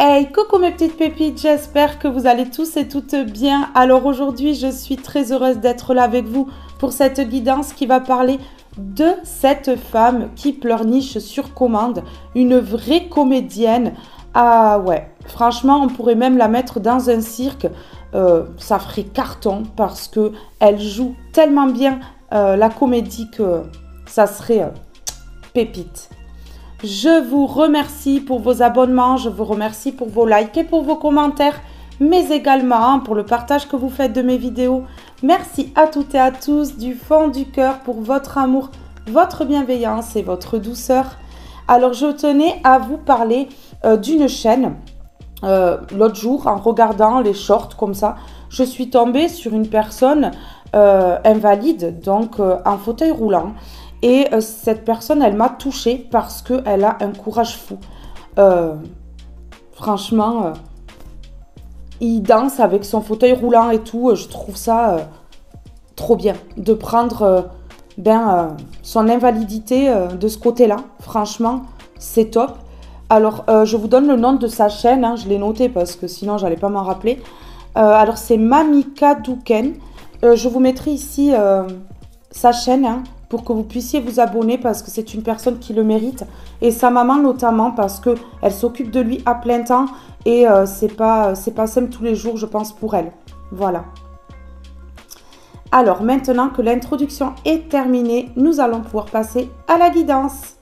Hey, coucou mes petites pépites, j'espère que vous allez tous et toutes bien. Alors aujourd'hui, je suis très heureuse d'être là avec vous pour cette guidance qui va parler de cette femme qui pleurniche sur commande, une vraie comédienne. Ah ouais, franchement, on pourrait même la mettre dans un cirque, ça ferait carton parce que elle joue tellement bien la comédie que ça serait pépite. Je vous remercie pour vos abonnements, je vous remercie pour vos likes et pour vos commentaires, mais également pour le partage que vous faites de mes vidéos. Merci à toutes et à tous du fond du cœur pour votre amour, votre bienveillance et votre douceur. Alors je tenais à vous parler d'une chaîne. L'autre jour, en regardant les shorts comme ça, je suis tombée sur une personne invalide, donc en fauteuil roulant. Et cette personne, elle m'a touchée parce qu'elle a un courage fou. Franchement, il danse avec son fauteuil roulant et tout. Je trouve ça trop bien de prendre son invalidité de ce côté-là. Franchement, c'est top. Alors, je vous donne le nom de sa chaîne. Hein, je l'ai noté parce que sinon, je n'allais pas m'en rappeler. Alors, c'est Mamika Douken. Je vous mettrai ici sa chaîne, hein, pour que vous puissiez vous abonner parce que c'est une personne qui le mérite. Et sa maman notamment parce qu'elle s'occupe de lui à plein temps et c'est pas simple tous les jours, je pense, pour elle. Voilà. Alors, maintenant que l'introduction est terminée, nous allons pouvoir passer à la guidance.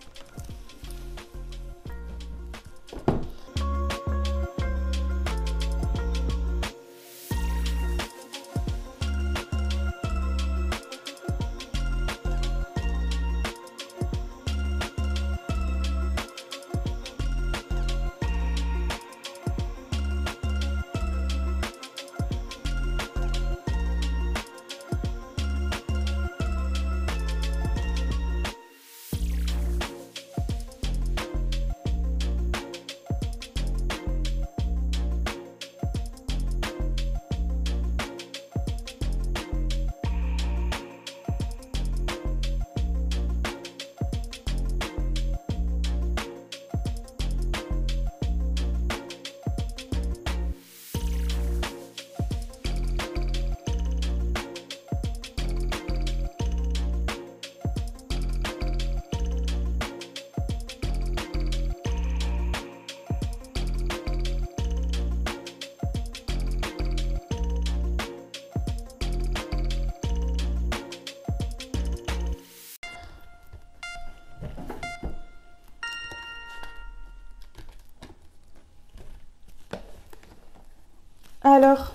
Alors,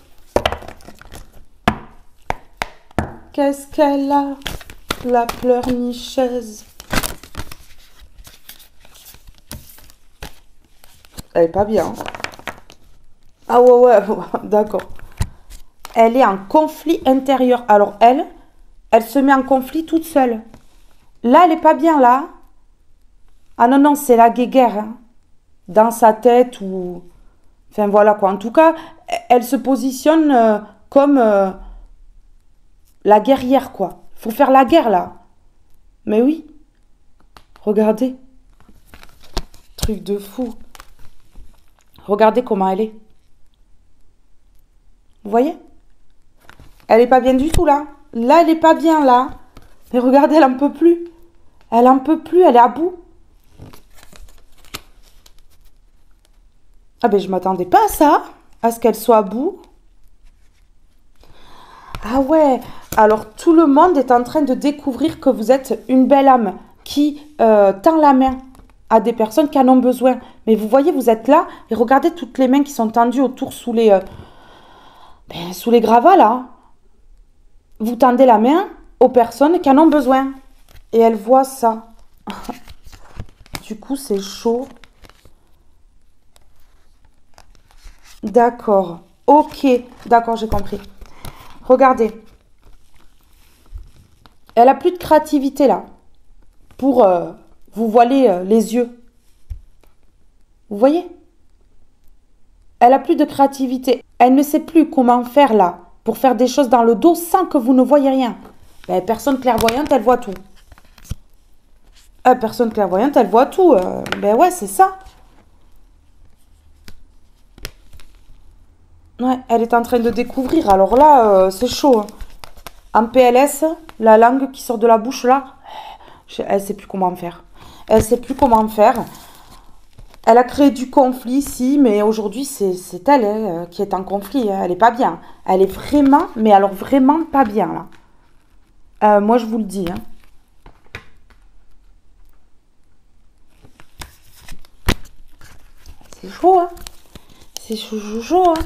qu'est-ce qu'elle a, la pleurnicheuse? Elle est pas bien. Ah ouais, d'accord. Elle est en conflit intérieur. Alors elle se met en conflit toute seule. Là, elle est pas bien, là. Ah non, non, c'est la guéguerre. Hein. Dans sa tête ou... Enfin, voilà quoi. En tout cas, elle se positionne comme la guerrière, quoi. Il faut faire la guerre, là. Mais oui. Regardez. Truc de fou. Regardez comment elle est. Vous voyez? Elle n'est pas bien du tout, là. Là, elle n'est pas bien, là. Mais regardez, elle n'en peut plus. Elle n'en peut plus, elle est à bout. Ah ben, je m'attendais pas à ça, à ce qu'elle soit à bout. Ah ouais, alors tout le monde est en train de découvrir que vous êtes une belle âme qui tend la main à des personnes qui en ont besoin. Mais vous voyez, vous êtes là et regardez toutes les mains qui sont tendues autour sous les gravats là. Vous tendez la main aux personnes qui en ont besoin. Et elles voient ça. Du coup, c'est chaud. D'accord. Ok. D'accord, j'ai compris. Regardez. Elle a plus de créativité là. Pour vous voiler les yeux. Vous voyez? Elle a plus de créativité. Elle ne sait plus comment faire là. Pour faire des choses dans le dos sans que vous ne voyez rien. Ben, personne clairvoyante, elle voit tout. Personne clairvoyante, elle voit tout. Ben ouais, c'est ça. Ouais, elle est en train de découvrir. Alors là, c'est chaud, hein. En PLS, la langue qui sort de la bouche là, elle sait plus comment faire. Elle sait plus comment faire. Elle a créé du conflit, si, mais aujourd'hui, c'est elle qui est en conflit, hein. Elle est pas bien. Elle est vraiment, mais alors vraiment pas bien, là. Moi, je vous le dis, hein. C'est chaud, hein. C'est chaud, chaud, chaud, hein.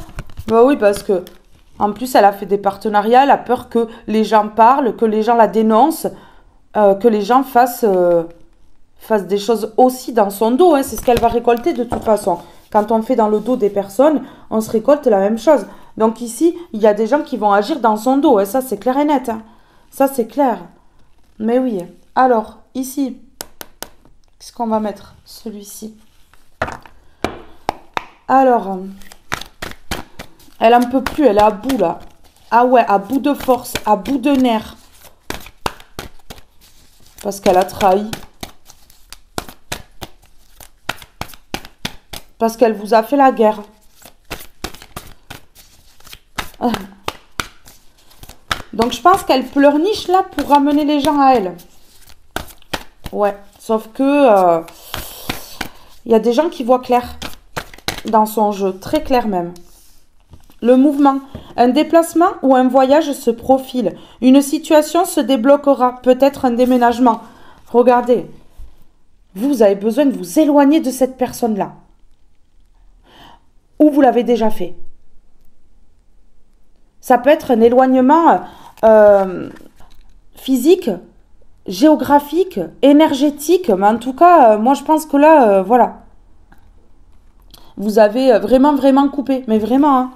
Bah oui, parce que, en plus, elle a fait des partenariats, elle a peur que les gens parlent, que les gens la dénoncent, que les gens fassent des choses aussi dans son dos, hein. C'est ce qu'elle va récolter de toute façon. Quand on fait dans le dos des personnes, on se récolte la même chose. Donc ici, il y a des gens qui vont agir dans son dos, et ça, c'est clair et net, hein. Ça, c'est clair. Mais oui. Alors, ici, qu'est-ce qu'on va mettre? Celui-ci. Alors, elle en peut plus, elle est à bout, là. Ah ouais, à bout de force, à bout de nerfs. Parce qu'elle a trahi. Parce qu'elle vous a fait la guerre. Donc, je pense qu'elle pleurniche, là, pour ramener les gens à elle. Ouais, sauf que... il y a des gens qui voient clair dans son jeu, très clair même. Le mouvement, un déplacement ou un voyage se profile. Une situation se débloquera, peut-être un déménagement. Regardez, vous avez besoin de vous éloigner de cette personne-là. Ou vous l'avez déjà fait. Ça peut être un éloignement physique, géographique, énergétique, mais en tout cas, moi je pense que là, voilà. Vous avez vraiment, vraiment coupé, mais vraiment, hein.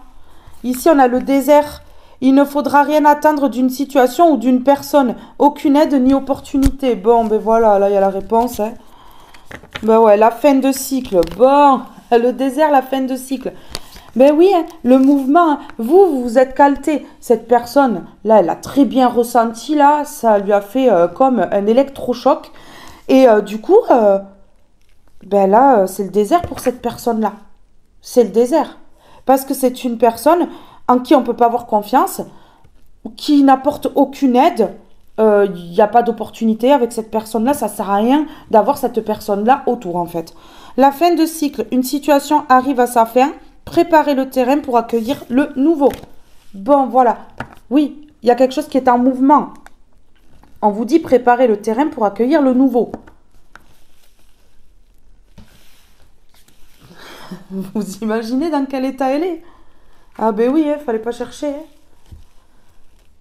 Ici, on a le désert. Il ne faudra rien attendre d'une situation ou d'une personne. Aucune aide ni opportunité. Bon, ben voilà, là, il y a la réponse, hein. Ben ouais, la fin de cycle. Bon, le désert, la fin de cycle. Ben oui, hein, le mouvement, vous vous êtes calté. Cette personne, là, elle a très bien ressenti, là. Ça lui a fait comme un électrochoc. Et du coup, ben là, c'est le désert pour cette personne-là. C'est le désert. Parce que c'est une personne en qui on ne peut pas avoir confiance, qui n'apporte aucune aide. Il n'y a pas d'opportunité avec cette personne-là. Ça ne sert à rien d'avoir cette personne-là autour, en fait. La fin de cycle. Une situation arrive à sa fin. Préparez le terrain pour accueillir le nouveau. Bon, voilà. Oui, il y a quelque chose qui est en mouvement. On vous dit préparer le terrain pour accueillir le nouveau. Vous imaginez dans quel état elle est? Ah ben oui, fallait pas chercher, hein.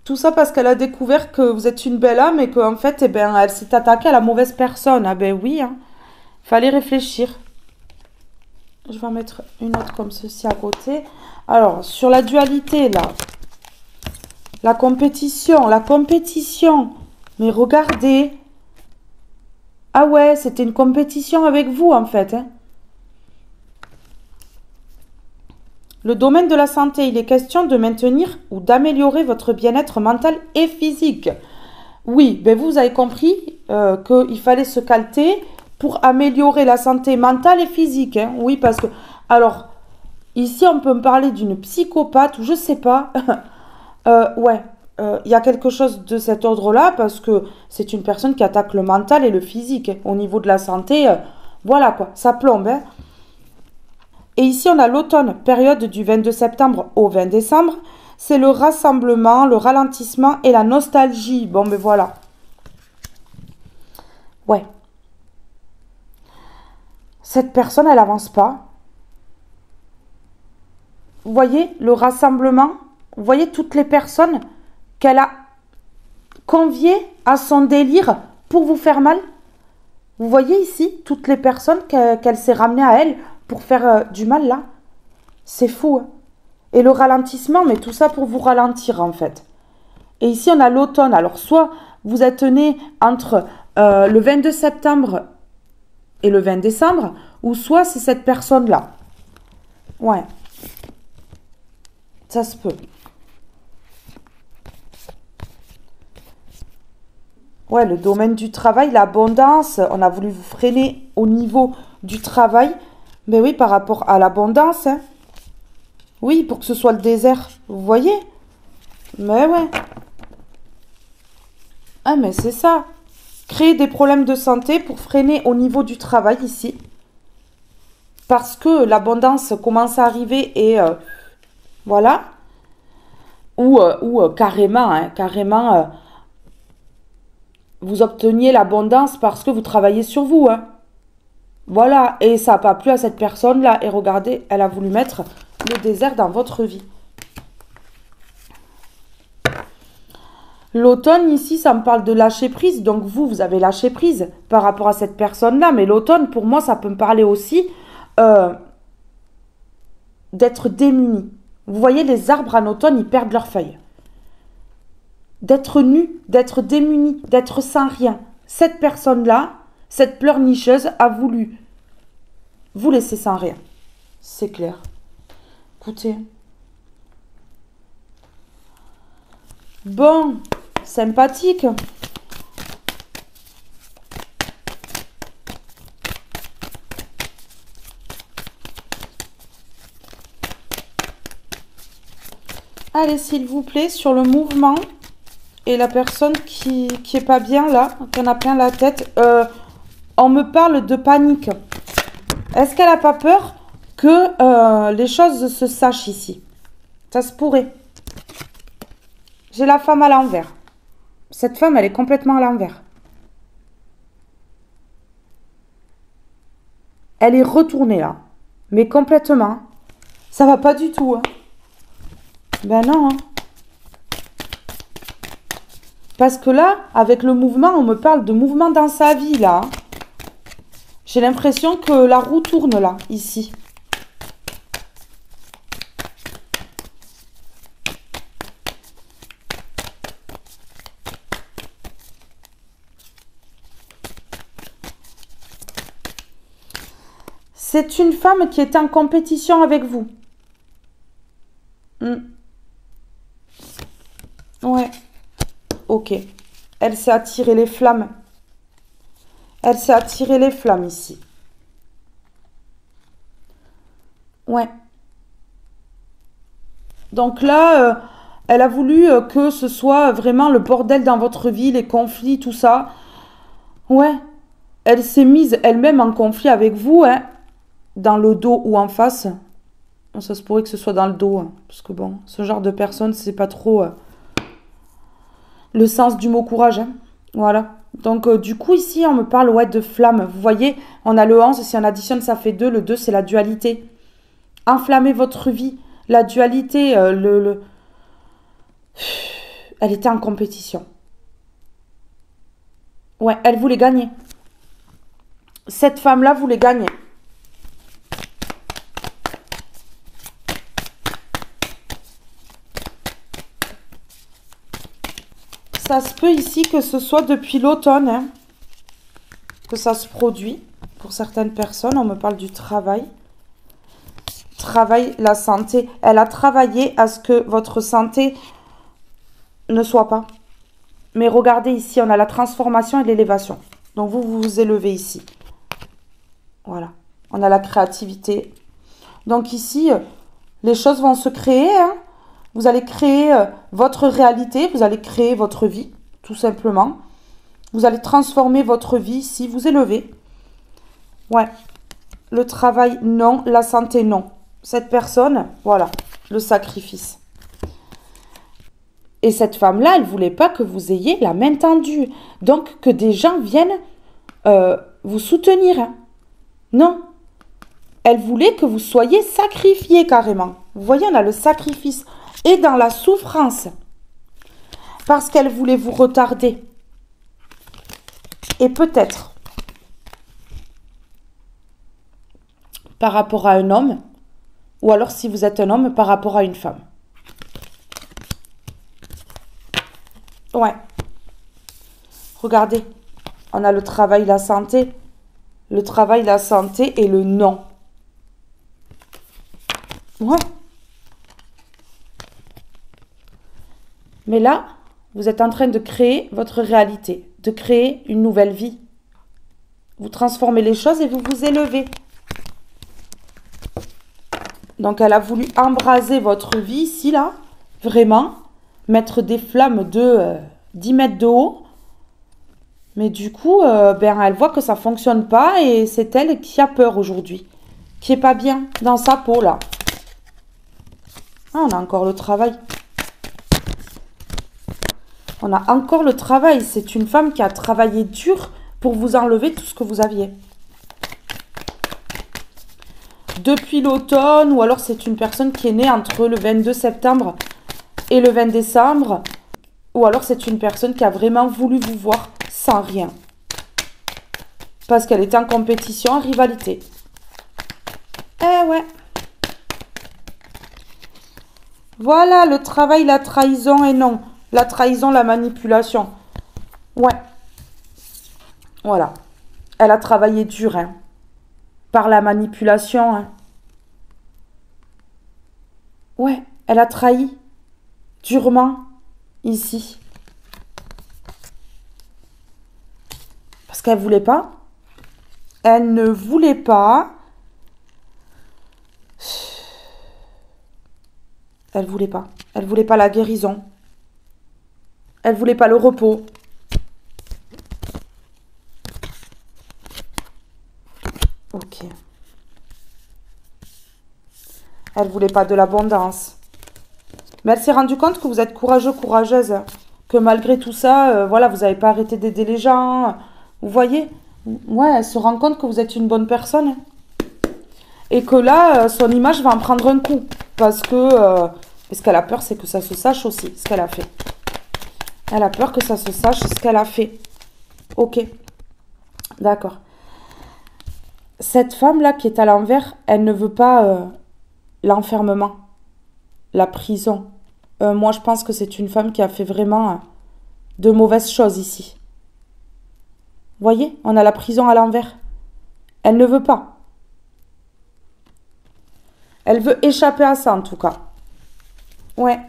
Tout ça parce qu'elle a découvert que vous êtes une belle âme et qu'en fait, eh ben, elle s'est attaquée à la mauvaise personne. Ah ben oui, hein. Fallait réfléchir. Je vais en mettre une autre comme ceci à côté. Alors, sur la dualité, là. La compétition, la compétition. Mais regardez. Ah ouais, c'était une compétition avec vous, en fait, hein. Le domaine de la santé, il est question de maintenir ou d'améliorer votre bien-être mental et physique. Oui, ben vous avez compris qu'il fallait se calter pour améliorer la santé mentale et physique, hein. Oui, parce que... Alors, ici, on peut me parler d'une psychopathe ou je sais pas. Ouais, il y a quelque chose de cet ordre-là parce que c'est une personne qui attaque le mental et le physique, hein. Au niveau de la santé, voilà quoi, ça plombe, hein. Et ici, on a l'automne, période du 22 septembre au 20 décembre. C'est le rassemblement, le ralentissement et la nostalgie. Bon, ben voilà. Ouais. Cette personne, elle avance pas. Vous voyez le rassemblement? Vous voyez toutes les personnes qu'elle a conviées à son délire pour vous faire mal? Vous voyez ici toutes les personnes qu'elle s'est ramenées à elle pour faire du mal là? C'est fou, hein? Et le ralentissement, mais tout ça pour vous ralentir en fait. Et ici on a l'automne. Alors soit vous êtes né entre le 22 septembre et le 20 décembre, ou soit c'est cette personne-là. Ouais. Ça se peut. Ouais, le domaine du travail, l'abondance, on a voulu vous freiner au niveau du travail. Mais oui, par rapport à l'abondance, hein. Oui, pour que ce soit le désert. Vous voyez? Mais ouais. Ah, mais c'est ça. Créer des problèmes de santé pour freiner au niveau du travail ici. Parce que l'abondance commence à arriver et voilà. Ou carrément, hein, carrément, vous obteniez l'abondance parce que vous travaillez sur vous. Hein. Voilà, et ça n'a pas plu à cette personne-là. Et regardez, elle a voulu mettre le désert dans votre vie. L'automne, ici, ça me parle de lâcher prise. Donc vous avez lâché prise par rapport à cette personne-là. Mais l'automne, pour moi, ça peut me parler aussi d'être démuni. Vous voyez, les arbres en automne, ils perdent leurs feuilles. D'être nu, d'être démuni, d'être sans rien. Cette personne-là, cette pleurnicheuse, a voulu vous laisser sans rien. C'est clair. Écoutez. Bon, sympathique. Allez, s'il vous plaît, sur le mouvement et la personne qui est pas bien là, qui en a plein la tête, on me parle de panique. Est-ce qu'elle n'a pas peur que les choses se sachent ici? Ça se pourrait. J'ai la femme à l'envers. Cette femme, elle est complètement à l'envers. Elle est retournée là. Mais complètement. Ça va pas du tout. Hein. Ben non. Hein. Parce que là, avec le mouvement, on me parle de mouvement dans sa vie là. J'ai l'impression que la roue tourne là, ici. C'est une femme qui est en compétition avec vous. Ouais. Ok. Elle s'est attirée les flammes. Elle s'est attirée les flammes ici. Ouais. Donc là, elle a voulu que ce soit vraiment le bordel dans votre vie, les conflits, tout ça. Ouais. Elle s'est mise elle-même en conflit avec vous, hein. Dans le dos ou en face. Ça se pourrait que ce soit dans le dos. Hein, parce que bon, ce genre de personne, c'est pas trop le sens du mot courage. Hein, voilà. Donc du coup, ici, on me parle ouais, de flamme. Vous voyez, on a le 11. Si on additionne, ça fait 2. Le 2, c'est la dualité. Enflammer votre vie. La dualité, elle était en compétition. Ouais, elle voulait gagner. Cette femme-là voulait gagner. Ça se peut ici que ce soit depuis l'automne hein, que ça se produit. Pour certaines personnes, on me parle du travail. Travail, la santé. Elle a travaillé à ce que votre santé ne soit pas. Mais regardez ici, on a la transformation et l'élévation. Donc vous vous élevez ici. Voilà. On a la créativité. Donc ici, les choses vont se créer. Hein. Vous allez créer votre réalité, vous allez créer votre vie, tout simplement. Vous allez transformer votre vie si vous élevez. Ouais. Le travail, non. La santé, non. Cette personne, voilà, le sacrifice. Et cette femme-là, elle ne voulait pas que vous ayez la main tendue. Donc, que des gens viennent vous soutenir. Hein. Non. Elle voulait que vous soyez sacrifiés carrément. Vous voyez, on a le sacrifice. Et dans la souffrance. Parce qu'elle voulait vous retarder. Et peut-être, par rapport à un homme, ou alors si vous êtes un homme, par rapport à une femme. Ouais. Regardez, on a le travail, la santé. Le travail, la santé et le non. Ouais. Mais là, vous êtes en train de créer votre réalité, de créer une nouvelle vie. Vous transformez les choses et vous vous élevez. Donc, elle a voulu embraser votre vie ici, là. Vraiment. Mettre des flammes de 10 mètres de haut. Mais du coup, elle voit que ça ne fonctionne pas et c'est elle qui a peur aujourd'hui. Qui est pas bien dans sa peau, là. Ah, on a encore le travail. On a encore le travail. C'est une femme qui a travaillé dur pour vous enlever tout ce que vous aviez. Depuis l'automne, ou alors c'est une personne qui est née entre le 22 septembre et le 20 décembre. Ou alors c'est une personne qui a vraiment voulu vous voir sans rien. Parce qu'elle était en compétition, en rivalité. Eh ouais. Voilà, le travail, la trahison et non. La trahison, la manipulation. Ouais. Voilà. Elle a travaillé dur, hein. Par la manipulation, hein. Ouais, elle a trahi. Durement. Ici. Parce qu'elle voulait pas. Elle ne voulait pas. Elle voulait pas. Elle voulait pas la guérison. Elle voulait pas le repos. Ok. Elle voulait pas de l'abondance. Mais elle s'est rendue compte que vous êtes courageux, courageuse. Que malgré tout ça, voilà, vous n'avez pas arrêté d'aider les gens. Vous voyez? Ouais, elle se rend compte que vous êtes une bonne personne. Et que là, son image va en prendre un coup. Parce que ce qu'elle a peur, c'est que ça se sache aussi, ce qu'elle a fait. Elle a peur que ça se sache ce qu'elle a fait. Ok. D'accord. Cette femme-là qui est à l'envers, elle ne veut pas l'enfermement, la prison. Moi, je pense que c'est une femme qui a fait vraiment de mauvaises choses ici. Vous voyez, on a la prison à l'envers. Elle ne veut pas. Elle veut échapper à ça, en tout cas. Ouais.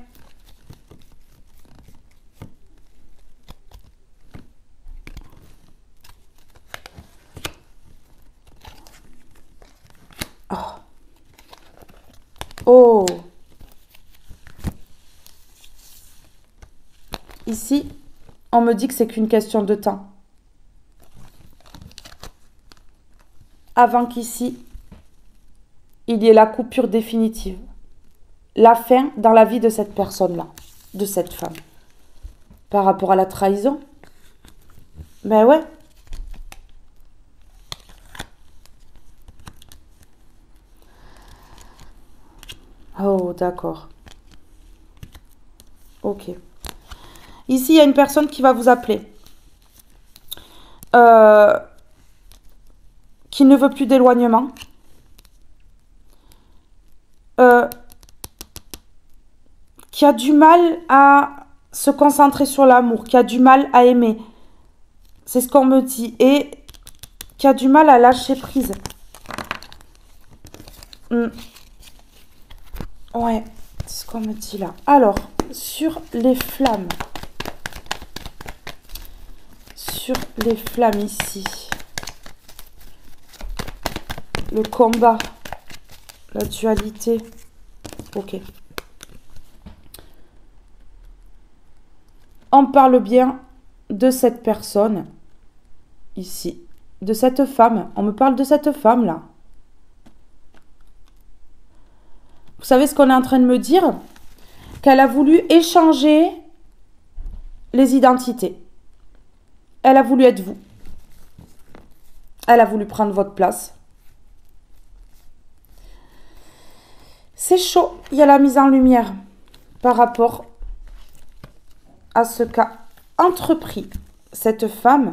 Oh. Oh. Ici, on me dit que c'est qu'une question de temps. Avant qu'ici, il y ait la coupure définitive. La fin dans la vie de cette personne-là, de cette femme. Par rapport à la trahison. Ben ouais. Oh, d'accord. Ok. Ici, il y a une personne qui va vous appeler. Qui ne veut plus d'éloignement. Qui a du mal à se concentrer sur l'amour. Qui a du mal à aimer. C'est ce qu'on me dit. Et qui a du mal à lâcher prise. Ouais, c'est ce qu'on me dit là. Alors, sur les flammes. Sur les flammes ici. Le combat. La dualité. Ok. On parle bien de cette personne. Ici. De cette femme. On me parle de cette femme là. Vous savez ce qu'on est en train de me dire? Qu'elle a voulu échanger les identités. Elle a voulu être vous. Elle a voulu prendre votre place. C'est chaud. Il y a la mise en lumière par rapport à ce qu'a entrepris cette femme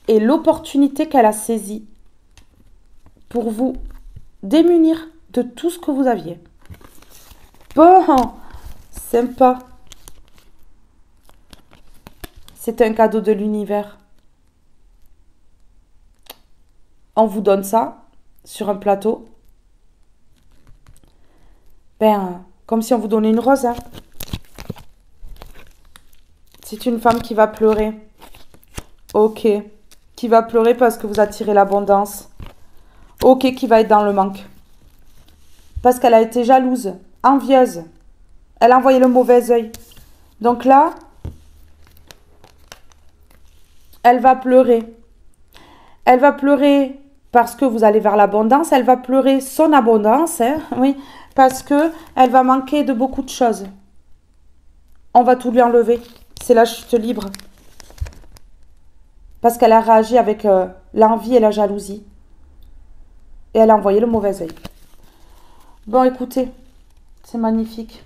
et l'opportunité qu'elle a saisie pour vous démunir de tout ce que vous aviez. Bon, sympa. C'est un cadeau de l'univers. On vous donne ça sur un plateau. Ben, comme si on vous donnait une rose. Hein. C'est une femme qui va pleurer. Ok. Qui va pleurer parce que vous attirez l'abondance. Ok, qui va être dans le manque. Parce qu'elle a été jalouse, envieuse. Elle a envoyé le mauvais œil. Donc là, elle va pleurer. Elle va pleurer parce que vous allez vers l'abondance. Elle va pleurer son abondance, hein, oui, parce que elle va manquer de beaucoup de choses. On va tout lui enlever. C'est la chute libre. Parce qu'elle a réagi avec l'envie et la jalousie. Et elle a envoyé le mauvais œil. Bon, écoutez, c'est magnifique.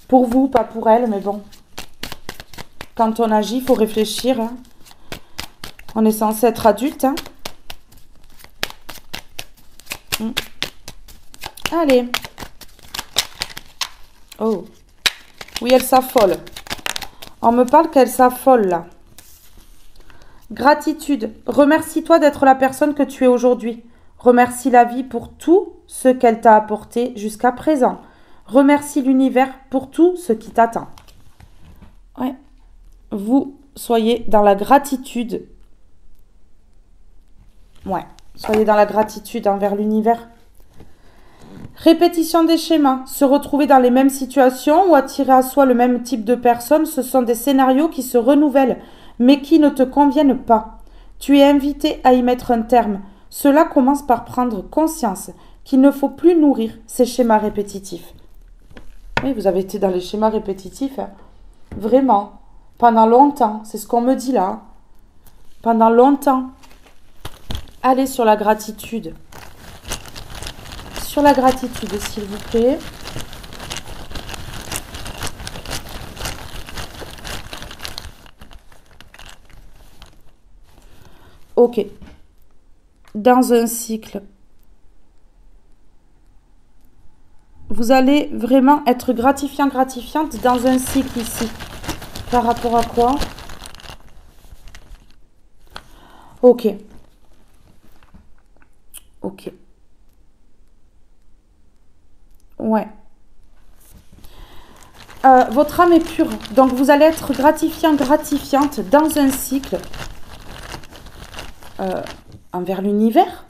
Pour vous, pas pour elle, mais bon. Quand on agit, il faut réfléchir. Hein. On est censé être adulte. Hein. Allez. Oh. Oui, elle s'affole. On me parle qu'elle s'affole, là. Gratitude. Remercie-toi d'être la personne que tu es aujourd'hui. Remercie la vie pour tout ce qu'elle t'a apporté jusqu'à présent. Remercie l'univers pour tout ce qui t'attend. Ouais. Vous soyez dans la gratitude. Ouais. Soyez dans la gratitude envers l'univers. Répétition des schémas. Se retrouver dans les mêmes situations ou attirer à soi le même type de personnes, ce sont des scénarios qui se renouvellent, mais qui ne te conviennent pas. Tu es invité à y mettre un terme. Cela commence par prendre conscience qu'il ne faut plus nourrir ces schémas répétitifs. Oui, vous avez été dans les schémas répétitifs, hein. Vraiment, pendant longtemps, c'est ce qu'on me dit là. Pendant longtemps. Allez sur la gratitude. Sur la gratitude, s'il vous plaît. Ok. Dans un cycle, vous allez vraiment être gratifiante dans un cycle ici. Par rapport à quoi? Ok. Ok. Ouais. Votre âme est pure. Donc, vous allez être gratifiante dans un cycle envers l'univers,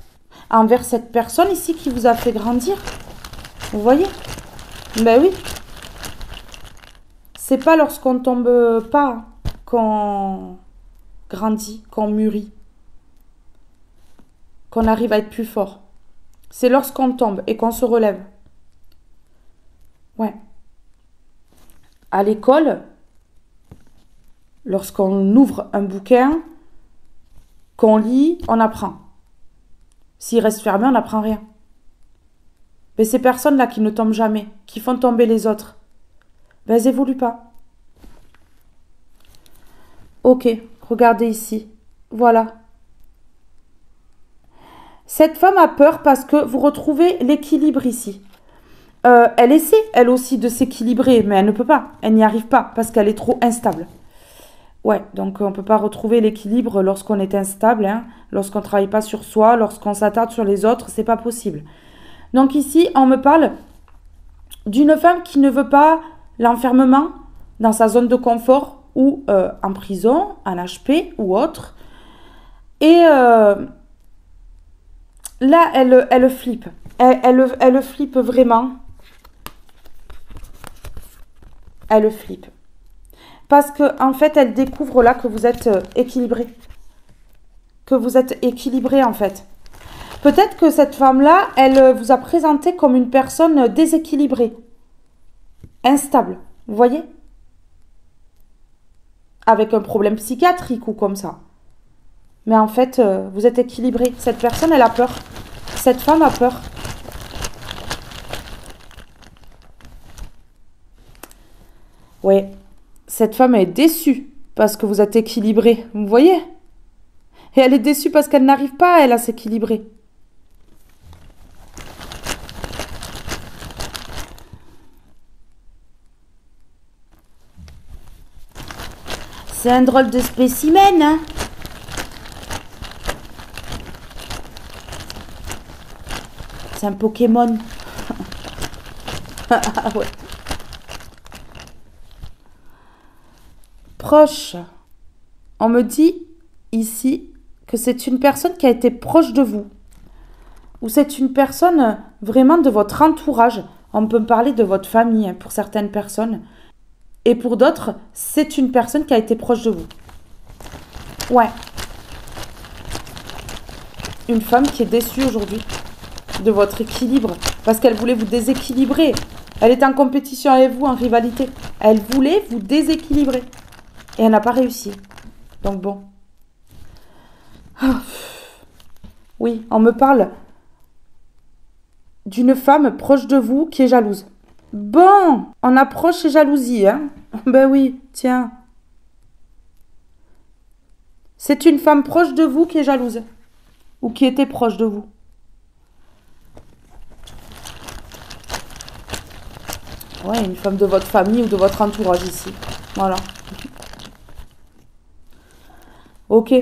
envers cette personne ici qui vous a fait grandir. Vous voyez? Ben oui. C'est pas lorsqu'on tombe pas qu'on grandit, qu'on mûrit, qu'on arrive à être plus fort. C'est lorsqu'on tombe et qu'on se relève. Ouais. À l'école, lorsqu'on ouvre un bouquin, qu'on lit, on apprend. S'il reste fermé, on n'apprend rien. Mais ces personnes-là qui ne tombent jamais, qui font tomber les autres, ben elles n'évoluent pas. Ok, regardez ici. Voilà. Cette femme a peur parce que vous retrouvez l'équilibre ici. Elle essaie, elle aussi, de s'équilibrer, mais elle ne peut pas. Elle n'y arrive pas parce qu'elle est trop instable. Ouais, donc on ne peut pas retrouver l'équilibre lorsqu'on est instable, hein, lorsqu'on ne travaille pas sur soi, lorsqu'on s'attarde sur les autres, c'est pas possible. Donc ici, on me parle d'une femme qui ne veut pas l'enfermement dans sa zone de confort ou en prison, en HP ou autre. Et là, elle flippe. Elle flippe vraiment. Elle flippe. Parce que en fait, elle découvre là que vous êtes équilibré. Que vous êtes équilibré, en fait. Peut-être que cette femme-là, elle vous a présenté comme une personne déséquilibrée. Instable. Vous voyez? Avec un problème psychiatrique ou comme ça. Mais en fait, vous êtes équilibré. Cette personne, elle a peur. Cette femme a peur. Ouais. Cette femme est déçue parce que vous êtes équilibré. Vous voyez? Et elle est déçue parce qu'elle n'arrive pas, elle, à s'équilibrer. C'est un drôle de spécimen, hein? C'est un Pokémon. Ah ouais. Proche. On me dit ici que c'est une personne qui a été proche de vous. Ou c'est une personne vraiment de votre entourage. On peut parler de votre famille hein, pour certaines personnes. Et pour d'autres, c'est une personne qui a été proche de vous. Ouais. Une femme qui est déçue aujourd'hui de votre équilibre. Parce qu'elle voulait vous déséquilibrer. Elle était en compétition avec vous, en rivalité. Elle voulait vous déséquilibrer. Et elle n'a pas réussi. Donc bon. Oui, on me parle d'une femme proche de vous qui est jalouse. Bon, on approche les jalousies, hein. Ben oui, tiens. C'est une femme proche de vous qui est jalouse. Ou qui était proche de vous. Ouais, une femme de votre famille ou de votre entourage ici. Voilà. Ok.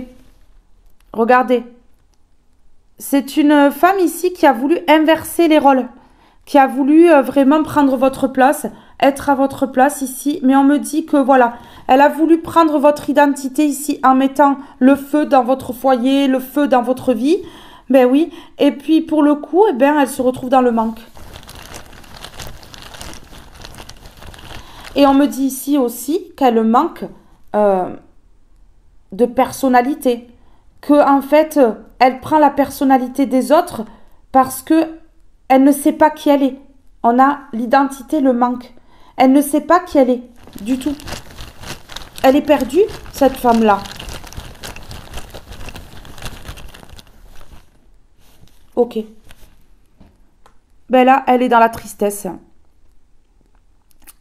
Regardez. C'est une femme ici qui a voulu inverser les rôles. Qui a voulu vraiment prendre votre place. Être à votre place ici. Mais on me dit que voilà. Elle a voulu prendre votre identité ici en mettant le feu dans votre foyer, le feu dans votre vie. Ben oui. Et puis pour le coup, eh ben, elle se retrouve dans le manque. Et on me dit ici aussi qu'elle manque de personnalité. Que en fait, elle prend la personnalité des autres parce que elle ne sait pas qui elle est. On a l'identité, le manque. Elle ne sait pas qui elle est du tout. Elle est perdue, cette femme-là. Ok. Ben là, elle est dans la tristesse.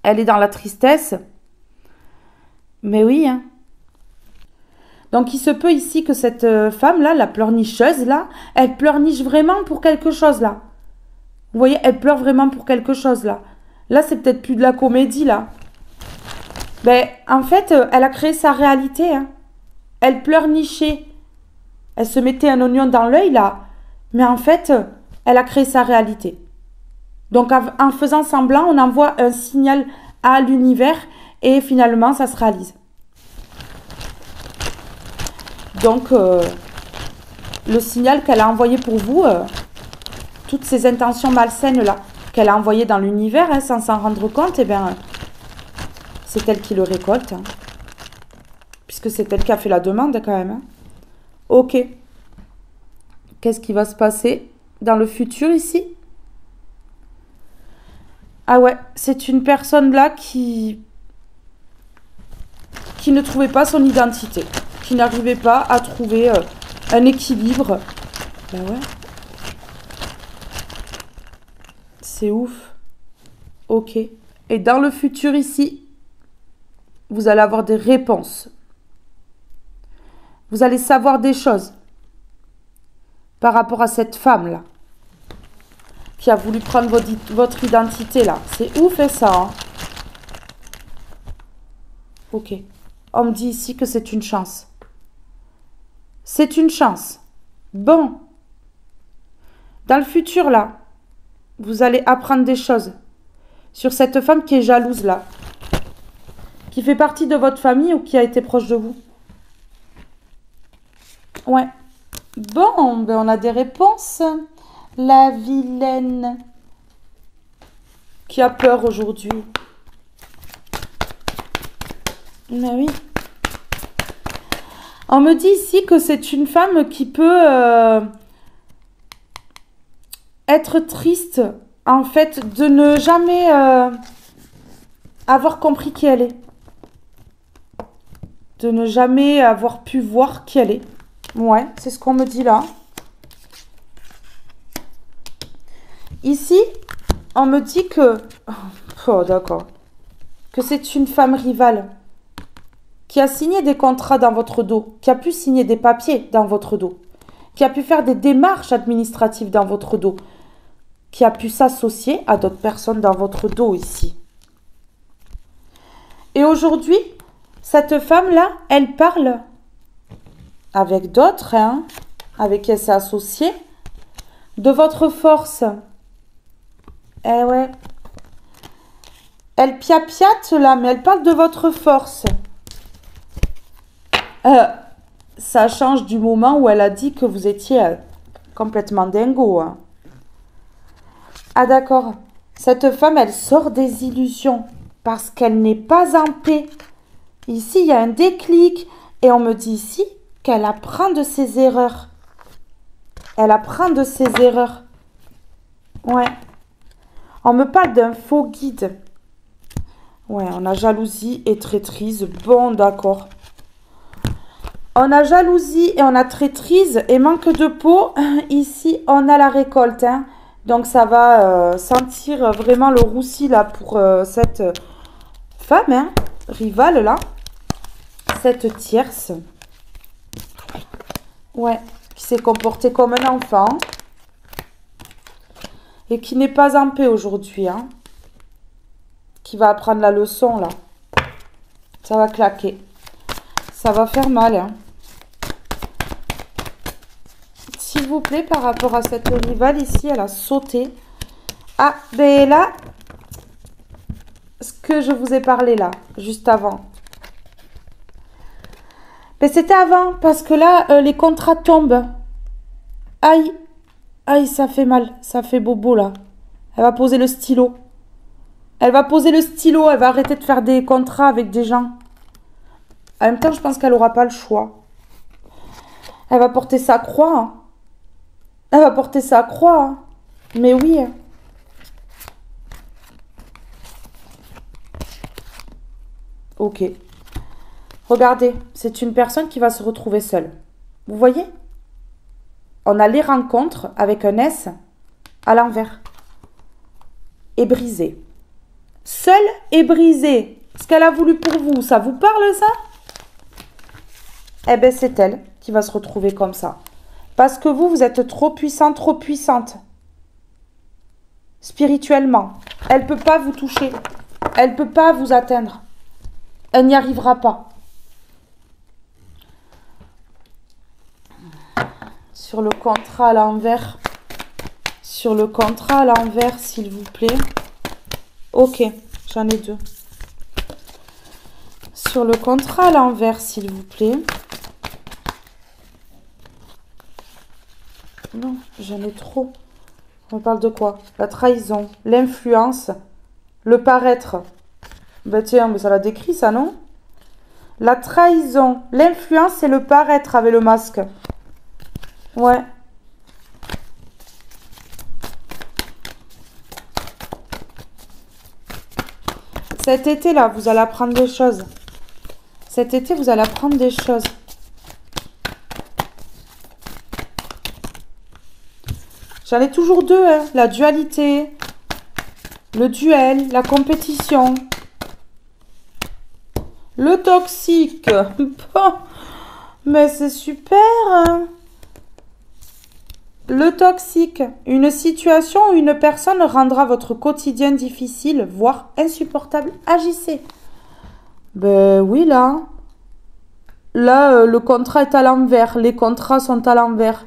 Elle est dans la tristesse. Mais oui, hein. Donc, il se peut ici que cette femme-là, la pleurnicheuse, là, elle pleurniche vraiment pour quelque chose, là. Vous voyez, elle pleure vraiment pour quelque chose, là. Là, c'est peut-être plus de la comédie, là. Ben, en fait, elle a créé sa réalité, hein. Elle pleurnichait. Elle se mettait un oignon dans l'œil, là. Mais en fait, elle a créé sa réalité. Donc, en faisant semblant, on envoie un signal à l'univers et finalement, ça se réalise. Donc, le signal qu'elle a envoyé pour vous, toutes ces intentions malsaines-là, qu'elle a envoyées dans l'univers, hein, sans s'en rendre compte, eh bien, c'est elle qui le récolte. Hein. Puisque c'est elle qui a fait la demande, quand même. Hein. Ok. Qu'est-ce qui va se passer dans le futur, ici ? Ah ouais, c'est une personne là qui ne trouvait pas son identité, qui n'arrivait pas à trouver un équilibre. Ben ouais. C'est ouf. Ok. Et dans le futur ici, vous allez avoir des réponses. Vous allez savoir des choses par rapport à cette femme-là. Qui a voulu prendre votre identité, là. C'est ouf, et ça. Hein. Ok. On me dit ici que c'est une chance. C'est une chance. Bon. Dans le futur, là, vous allez apprendre des choses sur cette femme qui est jalouse, là. Qui fait partie de votre famille ou qui a été proche de vous. Ouais. Bon, ben on a des réponses. La vilaine qui a peur aujourd'hui. Mais oui. On me dit ici que c'est une femme qui peut être triste, en fait, de ne jamais avoir compris qui elle est. De ne jamais avoir pu voir qui elle est. Ouais, c'est ce qu'on me dit là. Ici, on me dit que... Oh, d'accord. Que c'est une femme rivale qui a signé des contrats dans votre dos, qui a pu signer des papiers dans votre dos, qui a pu faire des démarches administratives dans votre dos, qui a pu s'associer à d'autres personnes dans votre dos ici. Et aujourd'hui, cette femme-là, elle parle avec d'autres, hein, avec qui elle s'est associée, de votre force. Eh ouais. Elle piapiate là, mais elle parle de votre force. Ça change du moment où elle a dit que vous étiez complètement dingo. Hein. Ah d'accord. Cette femme, elle sort des illusions parce qu'elle n'est pas en paix. Ici, il y a un déclic et on me dit ici qu'elle apprend de ses erreurs. Elle apprend de ses erreurs. Ouais. On me parle d'un faux guide. Ouais, on a jalousie et traîtrise. Bon, d'accord. On a jalousie et on a traîtrise et manque de peau. Ici, on a la récolte. Hein. Donc, ça va sentir vraiment le roussi là pour cette femme, hein, rivale là. Cette tierce. Ouais, qui s'est comportée comme un enfant. Et qui n'est pas en paix aujourd'hui. Hein. Qui va apprendre la leçon là. Ça va claquer. Ça va faire mal. Hein. S'il vous plaît, par rapport à cette rivale ici, elle a sauté. Ah, ben là, ce que je vous ai parlé là, juste avant. Ben c'était avant, parce que là, les contrats tombent. Aïe, aïe, ça fait mal, ça fait bobo là. Elle va poser le stylo. Elle va poser le stylo, elle va arrêter de faire des contrats avec des gens. En même temps, je pense qu'elle n'aura pas le choix. Elle va porter sa croix. Hein. Elle va porter sa croix. Hein. Mais oui. Ok. Regardez, c'est une personne qui va se retrouver seule. Vous voyez? On a les rencontres avec un S à l'envers. Et brisé. Seule et brisée. Ce qu'elle a voulu pour vous, ça vous parle ça? Eh bien, c'est elle qui va se retrouver comme ça. Parce que vous, vous êtes trop puissant, trop puissante. Spirituellement. Elle ne peut pas vous toucher. Elle ne peut pas vous atteindre. Elle n'y arrivera pas. Sur le contrat à l'envers. Sur le contrat à l'envers, s'il vous plaît. Ok, j'en ai deux. Sur le contrat à l'envers, s'il vous plaît. Non, j'en ai trop. On parle de quoi? La trahison, l'influence, le paraître. Ben tiens, mais ça l'a décrit ça, non? La trahison, l'influence et le paraître avec le masque. Ouais. Cet été-là, vous allez apprendre des choses. Cet été, vous allez apprendre des choses. J'en ai toujours deux, hein. La dualité, le duel, la compétition, le toxique. Bon, mais c'est super. Hein. Le toxique, une situation où une personne rendra votre quotidien difficile, voire insupportable. Agissez. Ben oui, là. Là, le contrat est à l'envers. Les contrats sont à l'envers.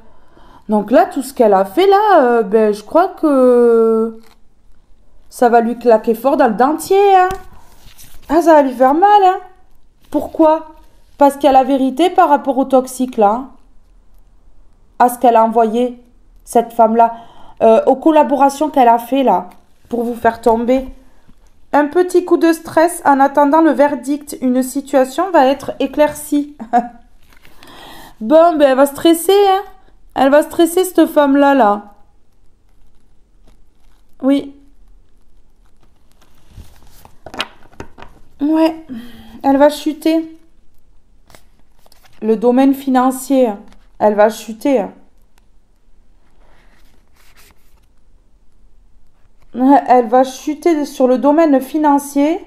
Donc là, tout ce qu'elle a fait là, ben, je crois que ça va lui claquer fort dans le dentier. Hein. Ah, ça va lui faire mal. Hein. Pourquoi? Parce qu'il y a la vérité par rapport au toxique là. Hein. À ce qu'elle a envoyé, cette femme-là. Aux collaborations qu'elle a fait là, pour vous faire tomber. Un petit coup de stress en attendant le verdict. Une situation va être éclaircie. Bon, ben elle va stresser, hein. Elle va stresser, cette femme-là, là. Oui. Ouais. Elle va chuter. Le domaine financier. Elle va chuter. Elle va chuter sur le domaine financier.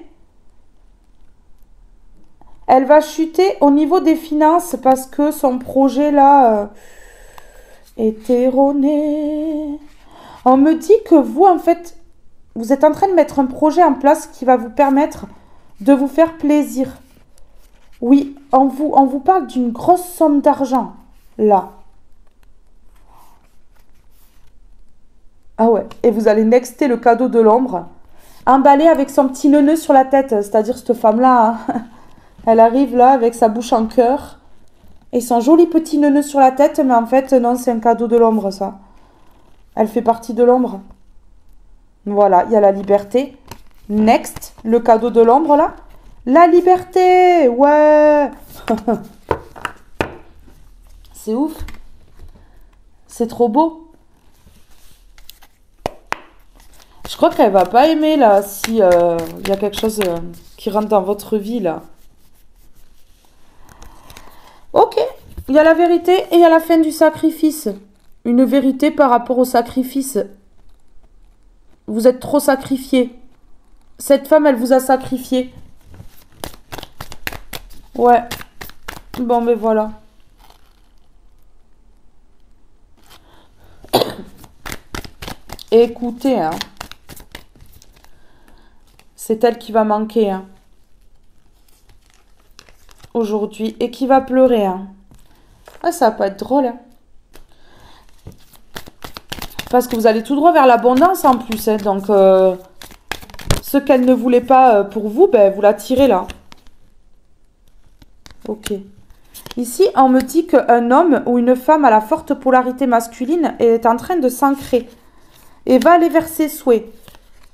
Elle va chuter au niveau des finances parce que son projet, là... est erroné. On me dit que vous, en fait, vous êtes en train de mettre un projet en place qui va vous permettre de vous faire plaisir. Oui, on vous parle d'une grosse somme d'argent, là. Ah ouais, et vous allez nexter le cadeau de l'ombre, emballé avec son petit neuneu sur la tête, c'est-à-dire cette femme-là, hein. Elle arrive là avec sa bouche en cœur. Et son joli petit neuneu sur la tête, mais en fait, non, c'est un cadeau de l'ombre, ça. Elle fait partie de l'ombre. Voilà, il y a la liberté. Next, le cadeau de l'ombre là. La liberté, ouais. C'est ouf. C'est trop beau. Je crois qu'elle va pas aimer là, si y a quelque chose qui rentre dans votre vie là. Ok, il y a la vérité et il y a la fin du sacrifice. Une vérité par rapport au sacrifice. Vous êtes trop sacrifié. Cette femme, elle vous a sacrifié. Ouais. Bon, mais voilà. Écoutez, hein. C'est elle qui va manquer, hein. Aujourd'hui. Et qui va pleurer, hein. Ah, ça va pas être drôle, hein. Parce que vous allez tout droit vers l'abondance, en plus, hein. Donc, ce qu'elle ne voulait pas pour vous, ben, vous la tirez, là. Ok. Ici, on me dit qu'un homme ou une femme à la forte polarité masculine est en train de s'ancrer et va aller vers ses souhaits.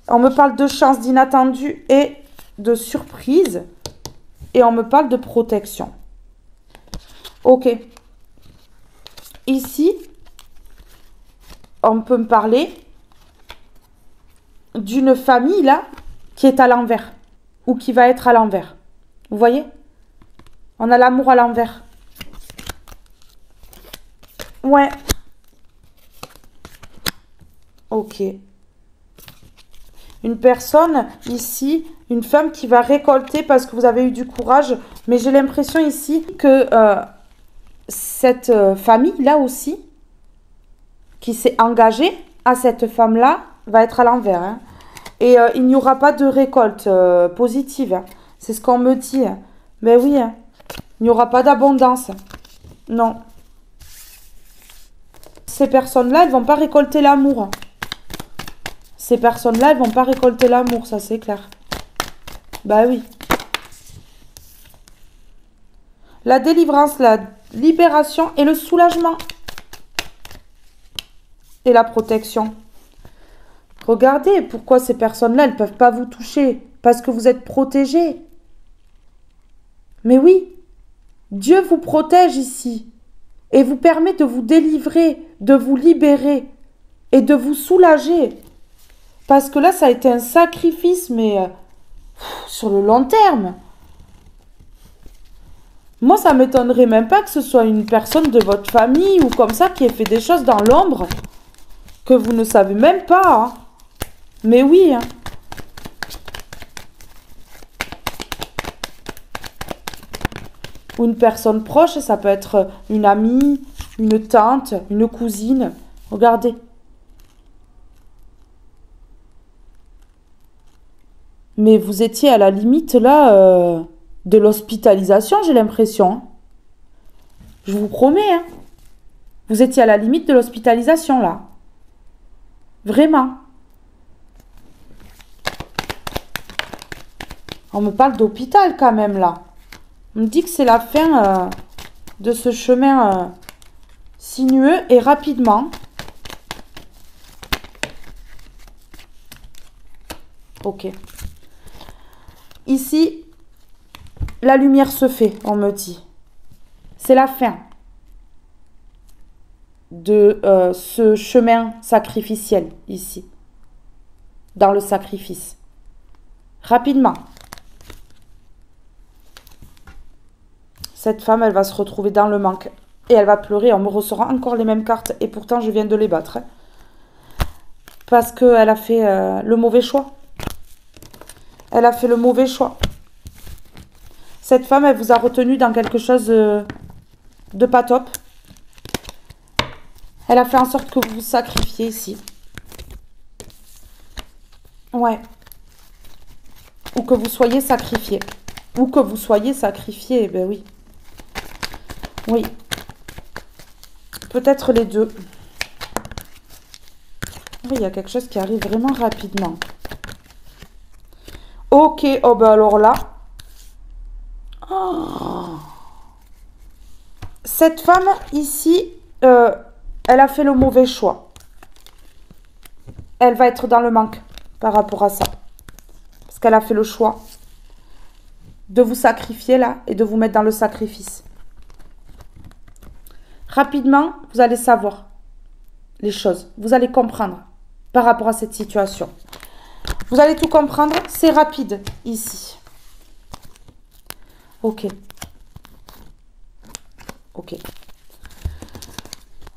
On me parle de chance, d'inattendu et de surprise. Et on me parle de protection. Ok. Ici, on peut me parler d'une famille, là, qui est à l'envers. Ou qui va être à l'envers. Vous voyez? On a l'amour à l'envers. Ouais. Ok. Une personne, ici, une femme qui va récolter parce que vous avez eu du courage. Mais j'ai l'impression ici que cette famille-là aussi, qui s'est engagée à cette femme-là, va être à l'envers. Hein. Et il n'y aura pas de récolte positive. Hein. C'est ce qu'on me dit. Hein. Mais oui, hein. Il n'y aura pas d'abondance. Non. Ces personnes-là, elles vont pas récolter l'amour. Ces personnes-là, elles vont pas récolter l'amour, ça c'est clair. Bah oui. La délivrance, la libération et le soulagement. Et la protection. Regardez pourquoi ces personnes-là, elles ne peuvent pas vous toucher. Parce que vous êtes protégés. Mais oui, Dieu vous protège ici. Et vous permet de vous délivrer, de vous libérer et de vous soulager. Parce que là, ça a été un sacrifice, mais sur le long terme. Moi, ça ne m'étonnerait même pas que ce soit une personne de votre famille ou comme ça qui ait fait des choses dans l'ombre que vous ne savez même pas. Hein. Mais oui. Hein. Ou une personne proche, ça peut être une amie, une tante, une cousine. Regardez. Mais vous étiez à la limite, là, de l'hospitalisation, j'ai l'impression. Hein. Je vous promets, hein. Vous étiez à la limite de l'hospitalisation, là. Vraiment. On me parle d'hôpital, quand même, là. On me dit que c'est la fin de ce chemin sinueux et rapidement. Ok. Ici, la lumière se fait, on me dit. C'est la fin de ce chemin sacrificiel, ici. Dans le sacrifice. Rapidement. Cette femme, elle va se retrouver dans le manque. Et elle va pleurer. On me ressort encore les mêmes cartes. Et pourtant, je viens de les battre. Hein. Parce qu'elle a fait le mauvais choix. Elle a fait le mauvais choix. Cette femme, elle vous a retenu dans quelque chose de pas top. Elle a fait en sorte que vous vous sacrifiez ici. Ouais. Ou que vous soyez sacrifié. Ou que vous soyez sacrifié, ben oui. Oui. Peut-être les deux. Oui, il y a quelque chose qui arrive vraiment rapidement. Ok, oh ben alors là. Oh. Cette femme ici, elle a fait le mauvais choix. Elle va être dans le manque. par rapport à ça. Parce qu'elle a fait le choix de vous sacrifier là et de vous mettre dans le sacrifice. Rapidement, vous allez savoir les choses. Vous allez comprendre par rapport à cette situation. Vous allez tout comprendre. C'est rapide ici. Ok. Ok.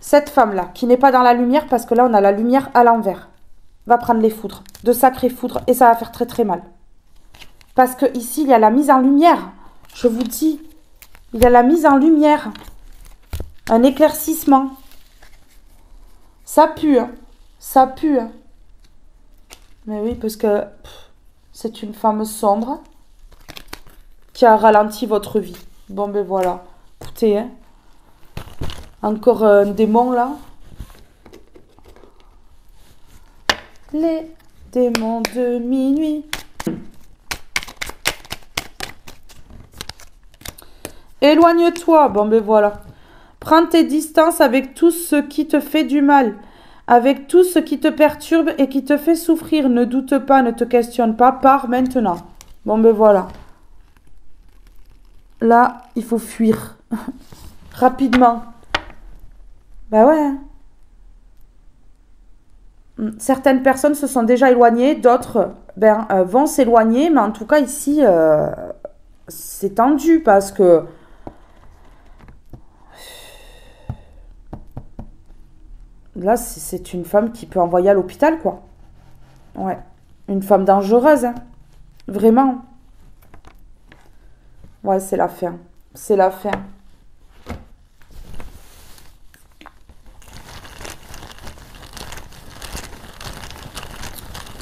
Cette femme-là, qui n'est pas dans la lumière, parce que là, on a la lumière à l'envers, va prendre les foudres, de sacrées foudres, et ça va faire très très mal. Parce que ici, il y a la mise en lumière. Je vous dis, il y a la mise en lumière. Un éclaircissement. Ça pue, hein. Ça pue. Hein. Mais oui, parce que c'est une femme sombre qui a ralenti votre vie. Bon, ben voilà. Écoutez, hein. Encore un démon, là. Les démons de minuit. Éloigne-toi. Bon, ben voilà. Prends tes distances avec tout ce qui te fait du mal. Avec tout ce qui te perturbe et qui te fait souffrir. Ne doute pas, ne te questionne pas. Pars maintenant. Bon, ben voilà. Là, il faut fuir. Rapidement. Ben ouais. Hein. Certaines personnes se sont déjà éloignées. D'autres vont s'éloigner. Mais en tout cas, ici, c'est tendu parce que... Là, c'est une femme qui peut envoyer à l'hôpital, quoi. Ouais. Une femme dangereuse, hein. Vraiment. Ouais, c'est la fin. C'est la fin.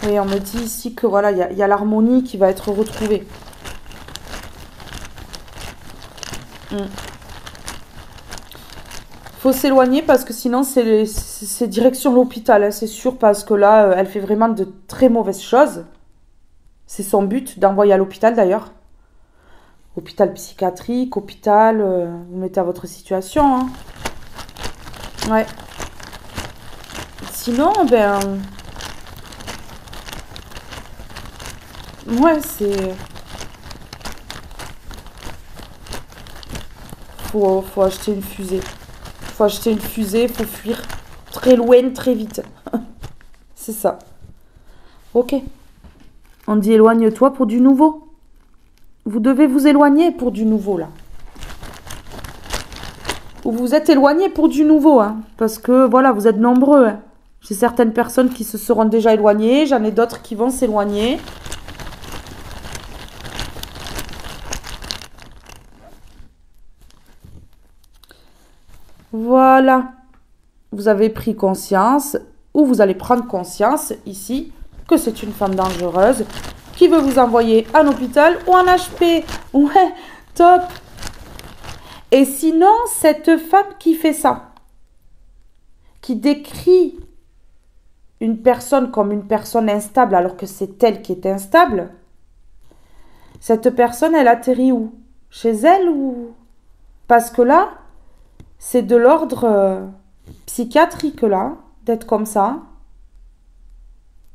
Et on me dit ici que voilà, il y a l'harmonie qui va être retrouvée. Faut s'éloigner parce que sinon c'est direction l'hôpital, hein, c'est sûr, parce que là, elle fait vraiment de très mauvaises choses. C'est son but d'envoyer à l'hôpital d'ailleurs. Hôpital psychiatrique, hôpital, vous mettez à votre situation. Hein. Ouais. Sinon, ben... Ouais, c'est... Faut acheter une fusée. Faut acheter une fusée, faut fuir très loin, très vite. C'est ça. Ok. On dit éloigne-toi pour du nouveau. Vous devez vous éloigner pour du nouveau, là. Ou vous êtes éloigné pour du nouveau, hein. Parce que, voilà, vous êtes nombreux. Hein. J'ai certaines personnes qui se seront déjà éloignées. J'en ai d'autres qui vont s'éloigner. Voilà. Vous avez pris conscience, ou vous allez prendre conscience, ici, que c'est une femme dangereuse qui veut vous envoyer en hôpital ou en HP. Ouais, top. Et sinon, cette femme qui fait ça, qui décrit une personne comme une personne instable alors que c'est elle qui est instable, cette personne, elle atterrit où? Chez elle ou... Parce que là, c'est de l'ordre psychiatrique, là, d'être comme ça.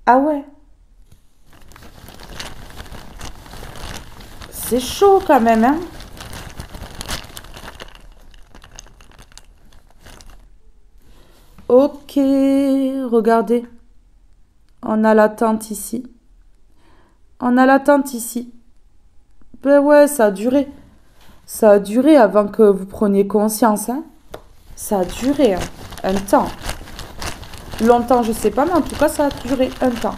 Ah ouais. C'est chaud quand même, hein. Ok, regardez. On a la tente ici. On a la tente ici. Ben ouais, ça a duré. Ça a duré avant que vous preniez conscience, hein. Ça a duré hein, un temps. Longtemps, je sais pas, mais en tout cas, ça a duré un temps.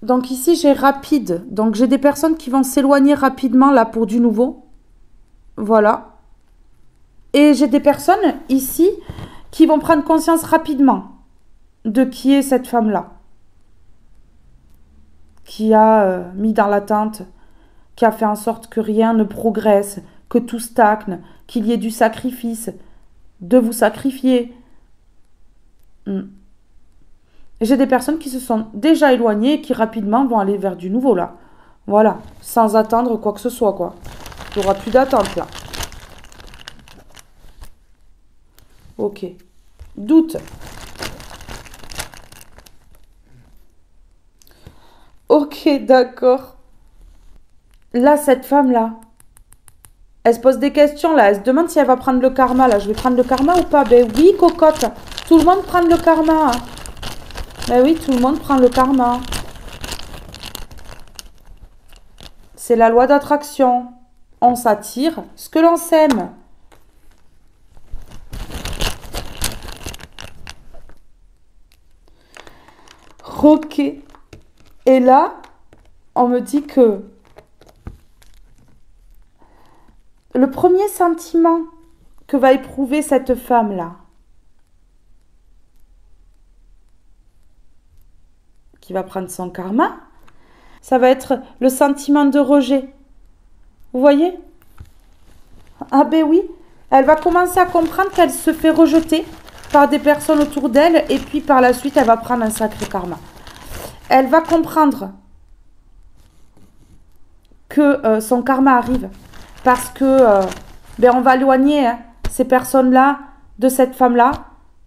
Donc ici, j'ai rapide. Donc j'ai des personnes qui vont s'éloigner rapidement là pour du nouveau. Voilà. Et j'ai des personnes ici qui vont prendre conscience rapidement de qui est cette femme-là. Qui a mis dans l'attente, qui a fait en sorte que rien ne progresse, que tout stagne, qu'il y ait du sacrifice, de vous sacrifier. J'ai des personnes qui se sont déjà éloignées et qui rapidement vont aller vers du nouveau là. Voilà, sans attendre quoi que ce soit quoi. Il n'y aura plus d'attente là. Ok. Doute. Ok, d'accord. Là, cette femme-là, elle se pose des questions, là. Elle se demande si elle va prendre le karma, là. Je vais prendre le karma ou pas? Ben oui, cocotte. Tout le monde prend le karma. Ben oui, tout le monde prend le karma. C'est la loi d'attraction. On s'attire ce que l'on sème. Ok. Et là, on me dit que le premier sentiment que va éprouver cette femme-là, qui va prendre son karma, ça va être le sentiment de rejet. Vous voyez? Ah ben oui, elle va commencer à comprendre qu'elle se fait rejeter par des personnes autour d'elle et puis par la suite, elle va prendre un sacré karma. Elle va comprendre que son karma arrive parce que ben on va éloigner ces personnes-là de cette femme-là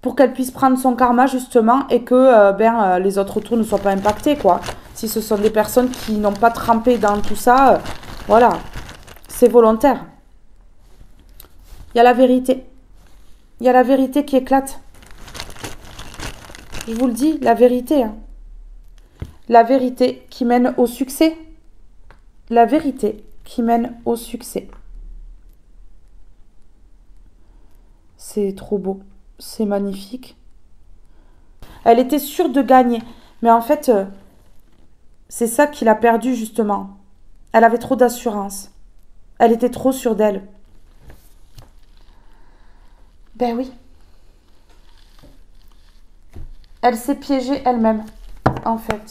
pour qu'elle puisse prendre son karma justement et que les autres autour ne soient pas impactés, quoi. Si ce sont des personnes qui n'ont pas trempé dans tout ça, voilà, c'est volontaire. Il y a la vérité. Il y a la vérité qui éclate. Je vous le dis, la vérité. Hein. La vérité qui mène au succès. La vérité qui mène au succès. C'est trop beau. C'est magnifique. Elle était sûre de gagner. Mais en fait, c'est ça qu'il a perdu justement. Elle avait trop d'assurance. Elle était trop sûre d'elle. Ben oui. Elle s'est piégée elle-même, en fait.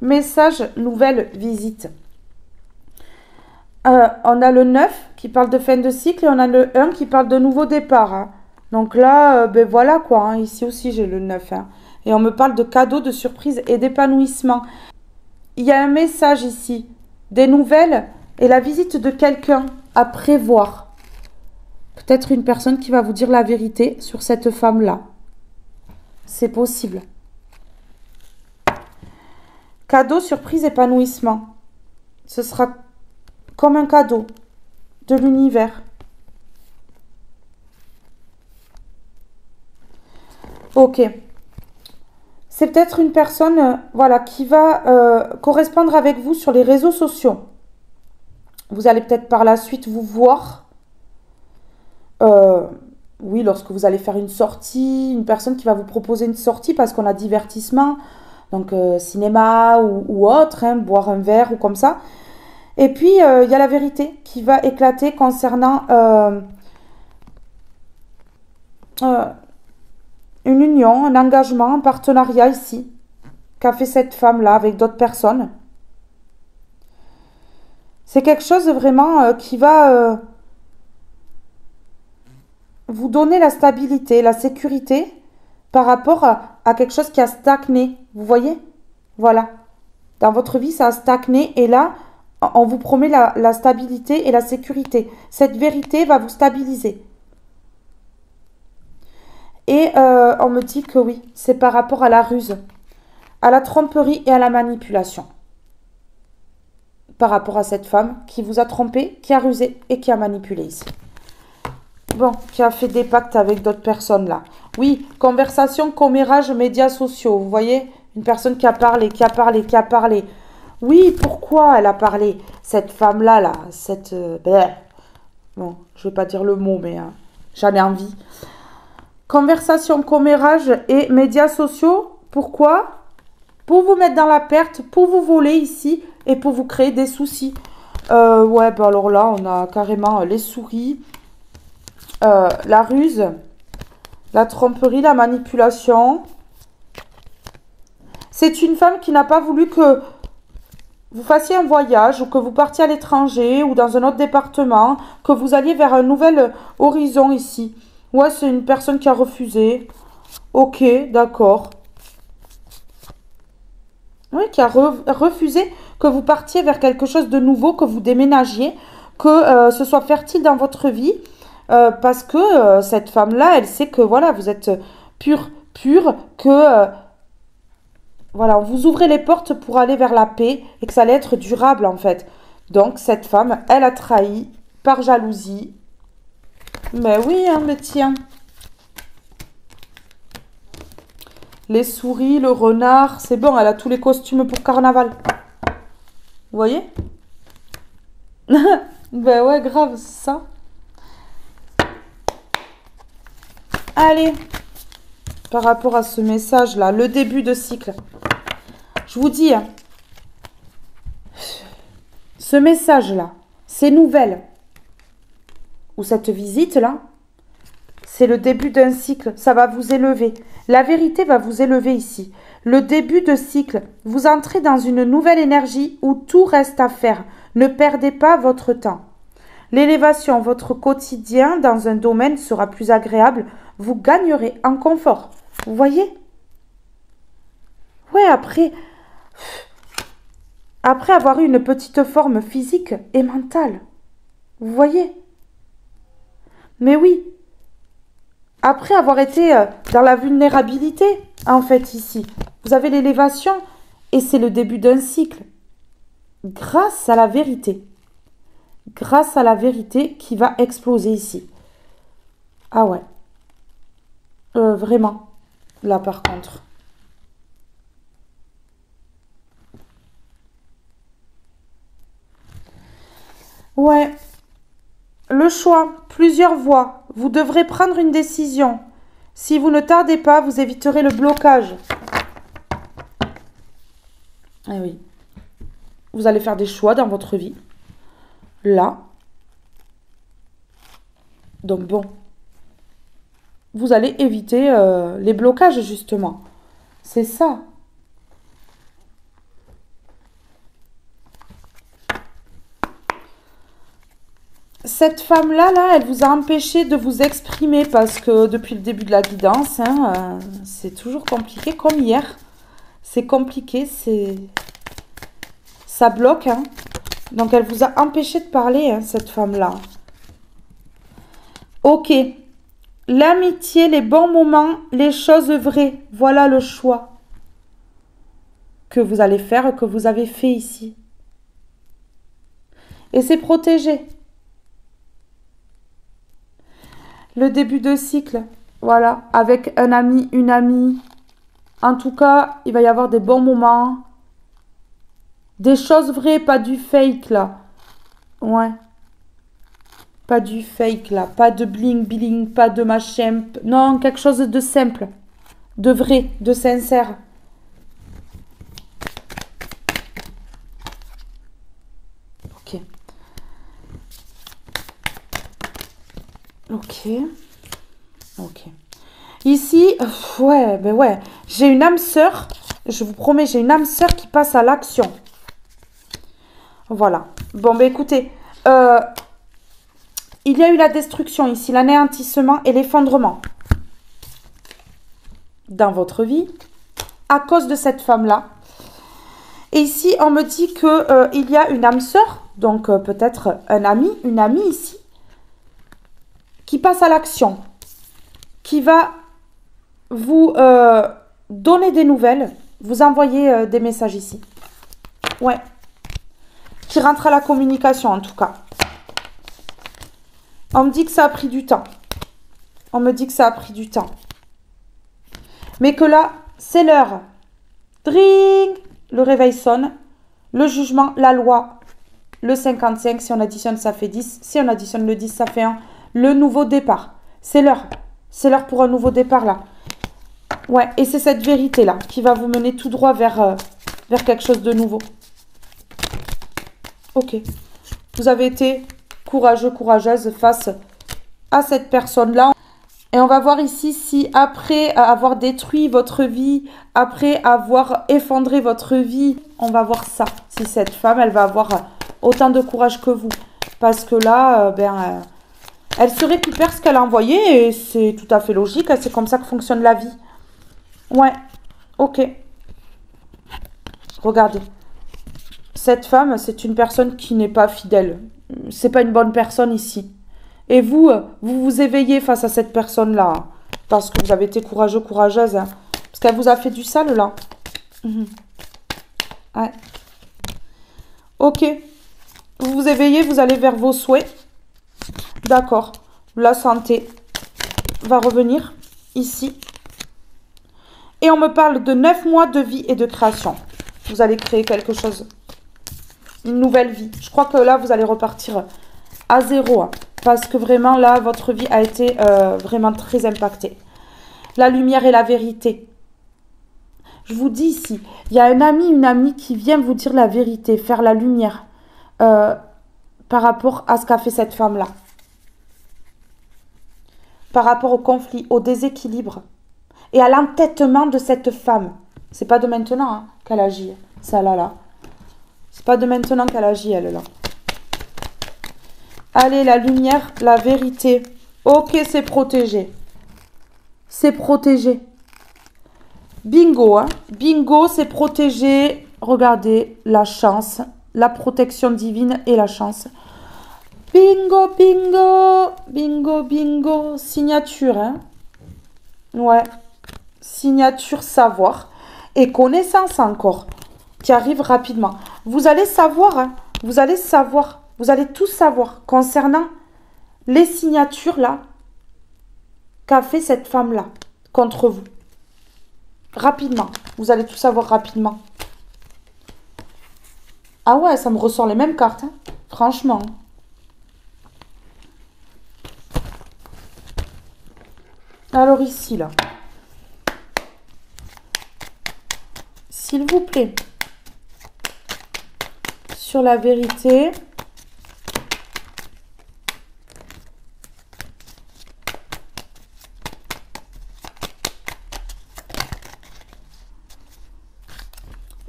Message, nouvelle visite. On a le 9 qui parle de fin de cycle et on a le 1 qui parle de nouveau départ. Hein. Donc là, ben voilà quoi. Hein. Ici aussi, j'ai le 9. Hein. Et on me parle de cadeaux, de surprises et d'épanouissement. Il y a un message ici. Des nouvelles et la visite de quelqu'un à prévoir. Peut-être une personne qui va vous dire la vérité sur cette femme-là. C'est possible. Cadeau, surprise, épanouissement. Ce sera comme un cadeau de l'univers. Ok. C'est peut-être une personne voilà, qui va correspondre avec vous sur les réseaux sociaux. Vous allez peut-être par la suite vous voir. Oui, lorsque vous allez faire une sortie, une personne qui va vous proposer une sortie parce qu'on a divertissement. Donc cinéma ou autre, hein, boire un verre ou comme ça. Et puis, il y a la vérité qui va éclater concernant une union, un engagement, un partenariat ici, qu'a fait cette femme-là avec d'autres personnes. C'est quelque chose vraiment qui va vous donner la stabilité, la sécurité par rapport à quelque chose qui a stagné. Vous voyez? Voilà. Dans votre vie, ça a stagné et là, on vous promet la stabilité et la sécurité. Cette vérité va vous stabiliser. Et on me dit que oui, c'est par rapport à la ruse, à la tromperie et à la manipulation. Par rapport à cette femme qui vous a trompé, qui a rusé et qui a manipulé ici. Bon, qui a fait des pactes avec d'autres personnes là. Oui, conversation, commérage, médias sociaux. Vous voyez? Une personne qui a parlé, qui a parlé, qui a parlé. Oui, pourquoi elle a parlé? Cette femme-là, là, cette... Bon, je ne vais pas dire le mot, mais j'en ai envie. Conversation, commérage et médias sociaux. Pourquoi? Pour vous mettre dans la perte, pour vous voler ici et pour vous créer des soucis. Ouais, bah alors là, on a carrément les souris, la ruse, la tromperie, la manipulation. C'est une femme qui n'a pas voulu que vous fassiez un voyage ou que vous partiez à l'étranger ou dans un autre département, que vous alliez vers un nouvel horizon ici. Ouais, c'est une personne qui a refusé. Ok, d'accord. Oui, qui a refusé que vous partiez vers quelque chose de nouveau, que vous déménagiez, que ce soit fertile dans votre vie, parce que cette femme-là, elle sait que voilà, vous êtes pur, que voilà, on vous ouvrez les portes pour aller vers la paix et que ça allait être durable en fait. Donc cette femme, elle a trahi par jalousie. Mais oui, hein, mais tiens. Les souris, le renard, c'est bon, elle a tous les costumes pour carnaval. Vous voyez? Ben ouais, grave, c'est ça. Allez, par rapport à ce message-là, le début de cycle. Je vous dis, hein, ce message-là, ces nouvelles, ou cette visite-là, c'est le début d'un cycle, ça va vous élever. La vérité va vous élever ici. Le début de cycle, vous entrez dans une nouvelle énergie où tout reste à faire. Ne perdez pas votre temps. L'élévation, votre quotidien dans un domaine sera plus agréable. Vous gagnerez en confort. Vous voyez? Ouais, après avoir eu une petite forme physique et mentale. Vous voyez? Mais oui, après avoir été dans la vulnérabilité, en fait, ici, vous avez l'élévation et c'est le début d'un cycle. Grâce à la vérité. Grâce à la vérité qui va exploser ici. Ah ouais. Vraiment. Là, par contre. Ouais. Le choix. Plusieurs voies. Vous devrez prendre une décision. Si vous ne tardez pas, vous éviterez le blocage. Eh oui. Vous allez faire des choix dans votre vie. Là. Donc bon. Vous allez éviter les blocages, justement. C'est ça. Cette femme-là, elle vous a empêché de vous exprimer parce que depuis le début de la guidance, hein, c'est toujours compliqué, comme hier. C'est compliqué, ça bloque. Hein. Donc, elle vous a empêché de parler, hein, cette femme-là. Ok. L'amitié, les bons moments, les choses vraies. Voilà le choix que vous allez faire, que vous avez fait ici. Et c'est protégé. Le début de cycle, voilà, avec un ami, une amie. En tout cas, il va y avoir des bons moments. Des choses vraies, pas du fake, là. Ouais. Pas du fake, là. Pas de bling-bling, pas de machin. Non, quelque chose de simple. De vrai, de sincère. Ok. Ok. Ok. Ici, ouais, ben ouais. J'ai une âme sœur. Je vous promets, j'ai une âme sœur qui passe à l'action. Voilà. Bon, ben écoutez. Il y a eu la destruction ici, l'anéantissement et l'effondrement. Dans votre vie. À cause de cette femme-là. Et ici, on me dit que il y a une âme sœur. Donc, peut-être un ami, une amie ici. Qui passe à l'action. Qui va vous donner des nouvelles, vous envoyer des messages ici. Ouais. Qui rentre à la communication, en tout cas. On me dit que ça a pris du temps. On me dit que ça a pris du temps. Mais que là, c'est l'heure. Dring! Le réveil sonne. Le jugement, la loi. Le 55, si on additionne, ça fait 10. Si on additionne le 10, ça fait 1. Le nouveau départ. C'est l'heure. C'est l'heure pour un nouveau départ, là. Ouais, et c'est cette vérité-là qui va vous mener tout droit vers quelque chose de nouveau. Ok. Vous avez été courageux, courageuse face à cette personne-là. Et on va voir ici si après avoir détruit votre vie, après avoir effondré votre vie, on va voir ça. Si cette femme, elle va avoir autant de courage que vous. Parce que là, elle se récupère ce qu'elle a envoyé et c'est tout à fait logique. C'est comme ça que fonctionne la vie. Ouais, ok. Regardez. Cette femme, c'est une personne qui n'est pas fidèle. C'est pas une bonne personne ici. Et vous, vous vous éveillez face à cette personne-là. Hein, parce que vous avez été courageux, courageuse. Hein, parce qu'elle vous a fait du sale, là. Ouais. Ok. Vous vous éveillez, vous allez vers vos souhaits. D'accord. La santé va revenir ici. Et on me parle de 9 mois de vie et de création. Vous allez créer quelque chose. Une nouvelle vie. Je crois que là, vous allez repartir à zéro. Hein, parce que vraiment, là, votre vie a été vraiment très impactée. La lumière et la vérité. Je vous dis ici, il y a un ami, une amie qui vient vous dire la vérité, faire la lumière par rapport à ce qu'a fait cette femme-là. Par rapport au conflit, au déséquilibre et à l'entêtement de cette femme. C'est pas de maintenant hein, qu'elle agit, ça là. C'est pas de maintenant qu'elle agit, elle là. Allez, la lumière, la vérité. Ok, c'est protégé. C'est protégé. Bingo, hein. Bingo, c'est protégé. Regardez, la chance, la protection divine et la chance. Bingo, bingo, bingo, bingo. Signature, hein. Ouais. Signature, savoir. Et connaissance encore, qui arrive rapidement. Vous allez savoir, hein. Vous allez savoir. Vous allez tout savoir concernant les signatures, là, qu'a fait cette femme-là contre vous. Rapidement. Vous allez tout savoir rapidement. Ah ouais, ça me ressort les mêmes cartes. Hein. Franchement. Alors ici, là. S'il vous plaît. Sur la vérité.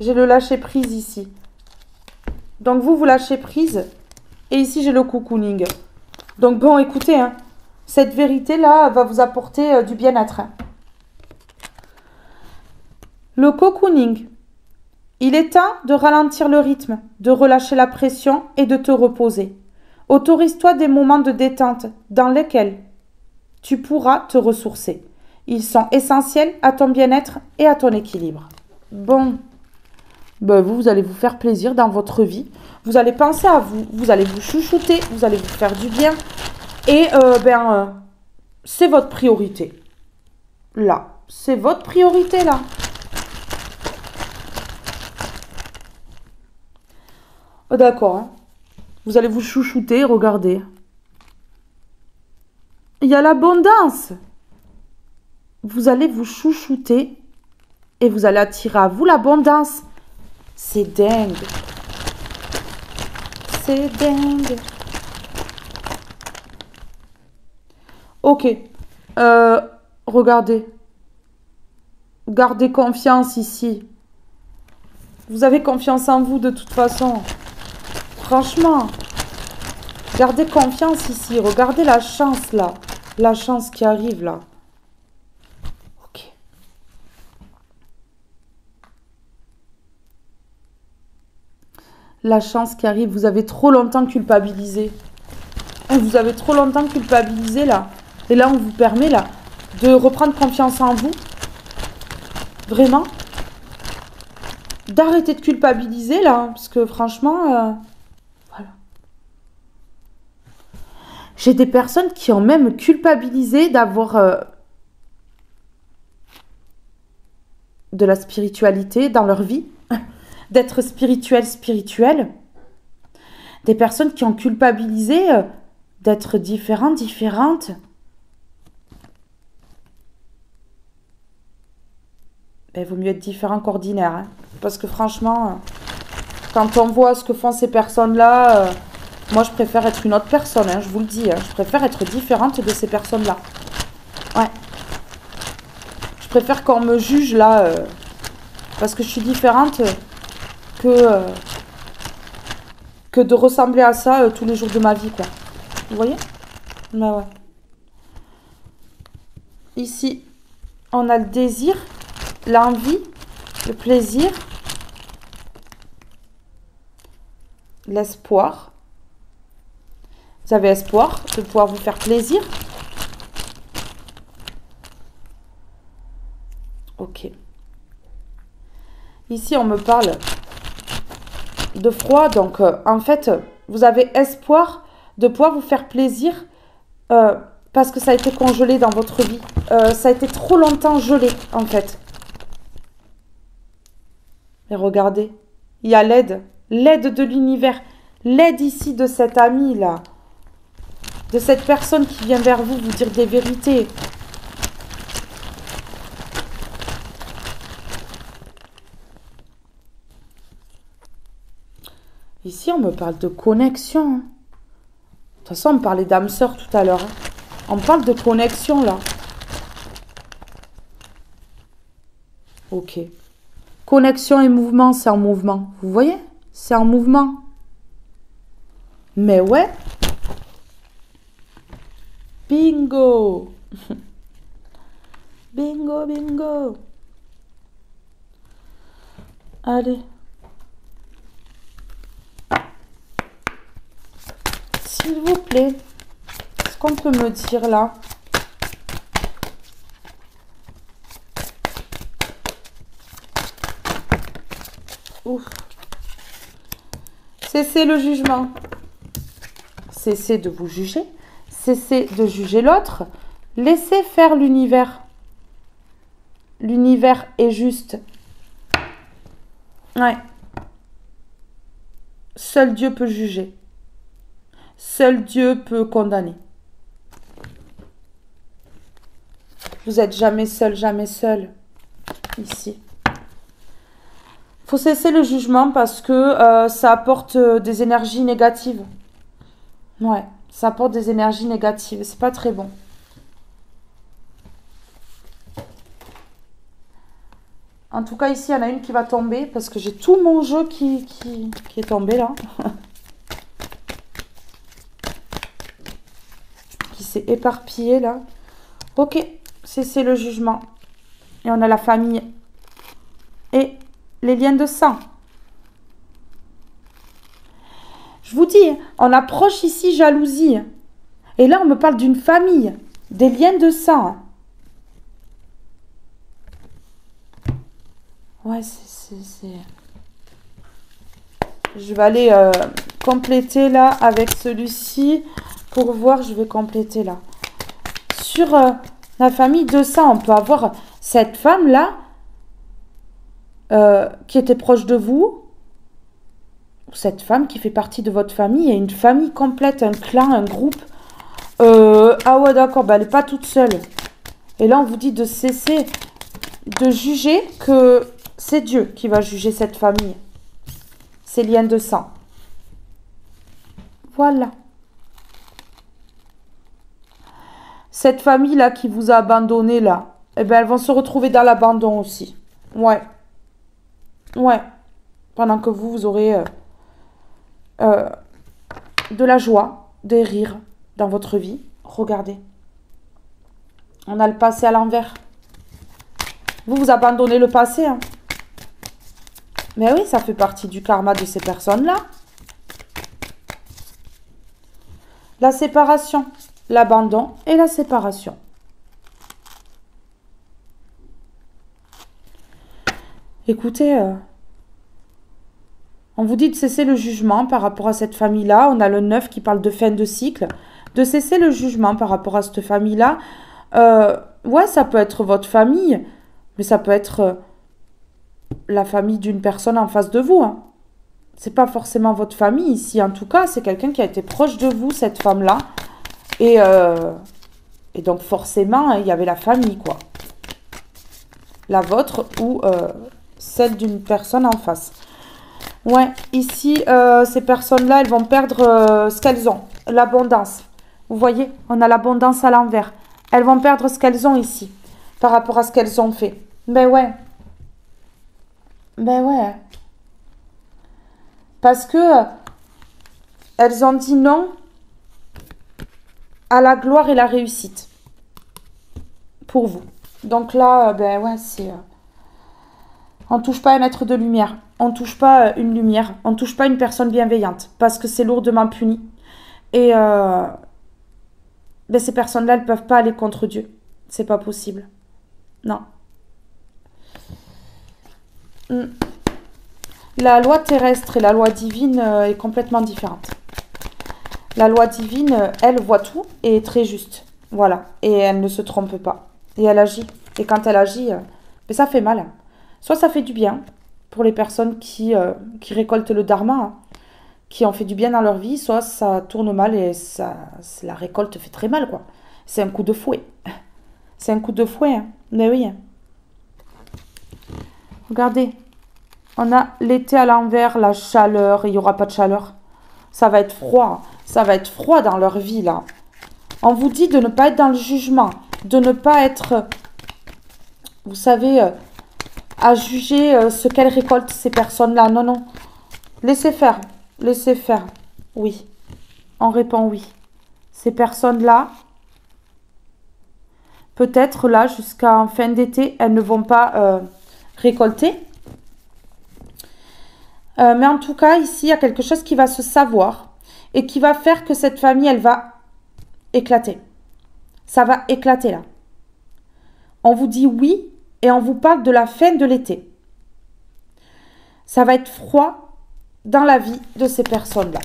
J'ai le lâcher prise ici. Donc vous lâchez prise. Et ici j'ai le cocooning. Donc bon écoutez, hein, cette vérité-là va vous apporter du bien-être. Hein. Le cocooning. Il est temps de ralentir le rythme, de relâcher la pression et de te reposer. Autorise-toi des moments de détente dans lesquels tu pourras te ressourcer. Ils sont essentiels à ton bien-être et à ton équilibre. Bon. Ben vous allez vous faire plaisir dans votre vie. Vous allez penser à vous. Vous allez vous chouchouter. Vous allez vous faire du bien. Et c'est votre priorité. Là. C'est votre priorité là. Oh, d'accord. Hein. Vous allez vous chouchouter. Regardez. Il y a l'abondance. Vous allez vous chouchouter. Et vous allez attirer à vous l'abondance. C'est dingue. C'est dingue. Ok. Regardez. Gardez confiance ici. Vous avez confiance en vous de toute façon. Franchement. Gardez confiance ici. Regardez la chance là. La chance qui arrive là. La chance qui arrive, vous avez trop longtemps culpabilisé. Vous avez trop longtemps culpabilisé là. Et là, on vous permet là de reprendre confiance en vous. Vraiment. D'arrêter de culpabiliser là. Parce que franchement, voilà. J'ai des personnes qui ont même culpabilisé d'avoir de la spiritualité dans leur vie. D'être spirituel. Des personnes qui ont culpabilisé d'être différentes. Il vaut mieux être différent qu'ordinaire. Hein. Parce que franchement, quand on voit ce que font ces personnes-là, moi je préfère être une autre personne, hein, je vous le dis. Hein. Je préfère être différente de ces personnes-là. Ouais. Je préfère qu'on me juge là, parce que je suis différente... que de ressembler à ça tous les jours de ma vie, quoi. Vous voyez? Bah ouais. Ici, on a le désir, l'envie, le plaisir. l'espoir. Vous avez espoir de pouvoir vous faire plaisir. Ok. Ici, on me parle de froid. Donc, en fait, vous avez espoir de pouvoir vous faire plaisir parce que ça a été congelé dans votre vie. Ça a été trop longtemps gelé, en fait. Et regardez, il y a l'aide. L'aide de l'univers. L'aide ici de cet ami-là. De cette personne qui vient vers vous dire des vérités. Ici, on me parle de connexion. De toute façon, on me parlait d'âme sœur tout à l'heure. On me parle de connexion, là. Ok. Connexion et mouvement, c'est en mouvement. Vous voyez? C'est en mouvement. Mais ouais. Bingo. Bingo, bingo. Allez. S'il vous plaît, ce qu'on peut me dire là? Ouf. Cessez le jugement. Cessez de vous juger. Cessez de juger l'autre. Laissez faire l'univers. L'univers est juste. Ouais. Seul Dieu peut juger. Seul Dieu peut condamner. Vous n'êtes jamais seul, ici. Il faut cesser le jugement parce que ça apporte des énergies négatives. Ouais, ça apporte des énergies négatives. C'est pas très bon. En tout cas, ici, il y en a une qui va tomber parce que j'ai tout mon jeu qui est tombé là. Qui s'est éparpillé là. Ok, cessez le jugement. Et on a la famille et les liens de sang. Je vous dis, on approche ici jalousie. Et là, on me parle d'une famille, des liens de sang. Ouais, c'est... Je vais aller compléter là avec celui-ci. Pour voir, je vais compléter là. Sur la famille de sang, on peut avoir cette femme-là qui était proche de vous. Cette femme qui fait partie de votre famille. Et une famille complète, un clan, un groupe. Ah ouais, d'accord, bah, elle n'est pas toute seule. Et là, on vous dit de cesser de juger que c'est Dieu qui va juger cette famille. Ces liens de sang. Voilà. Cette famille-là qui vous a abandonné, là, eh ben, elles vont se retrouver dans l'abandon aussi. Ouais. Ouais. Pendant que vous aurez de la joie, des rires dans votre vie. Regardez. On a le passé à l'envers. Vous abandonnez le passé. Hein. Mais oui, ça fait partie du karma de ces personnes-là. La séparation, l'abandon et la séparation. Écoutez, on vous dit de cesser le jugement par rapport à cette famille-là. On a le 9 qui parle de fin de cycle. De cesser le jugement par rapport à cette famille-là. Ouais, ça peut être votre famille, mais ça peut être la famille d'une personne en face de vous. Hein. C'est pas forcément votre famille ici. En tout cas, c'est quelqu'un qui a été proche de vous, cette femme-là. Et donc, forcément, il y avait la famille, quoi. La vôtre ou celle d'une personne en face. Ouais, ici, ces personnes-là, elles vont perdre ce qu'elles ont. L'abondance. Vous voyez, on a l'abondance à l'envers. Elles vont perdre ce qu'elles ont ici. Par rapport à ce qu'elles ont fait. Ben ouais. Ben ouais. Parce que elles ont dit non à la gloire et la réussite. Pour vous. Donc là, ben ouais, c'est... On ne touche pas un être de lumière. On ne touche pas une lumière. On ne touche pas une personne bienveillante. Parce que c'est lourdement puni. Et ben, ces personnes-là, elles ne peuvent pas aller contre Dieu. C'est pas possible. Non. La loi terrestre et la loi divine est complètement différente. La loi divine, elle voit tout et est très juste. Voilà. Et elle ne se trompe pas. Et elle agit. Et quand elle agit, ben, ça fait mal. Soit ça fait du bien pour les personnes qui récoltent le dharma, hein, qui ont fait du bien dans leur vie, soit ça tourne mal et la récolte fait très mal, quoi. C'est un coup de fouet. C'est un coup de fouet, hein. Mais oui. Regardez. On a l'été à l'envers, la chaleur, il n'y aura pas de chaleur. Ça va être froid. Ça va être froid dans leur vie, là. On vous dit de ne pas être dans le jugement, de ne pas être, vous savez, à juger ce qu'elles récoltent, ces personnes-là. Non, non. Laissez faire. Laissez faire. Oui. On répond oui. Ces personnes-là, peut-être là, jusqu'à fin d'été, elles ne vont pas récolter. Mais en tout cas, ici, il y a quelque chose qui va se savoir et qui va faire que cette famille, elle va éclater. Ça va éclater là. On vous dit oui et on vous parle de la fin de l'été. Ça va être froid dans la vie de ces personnes-là.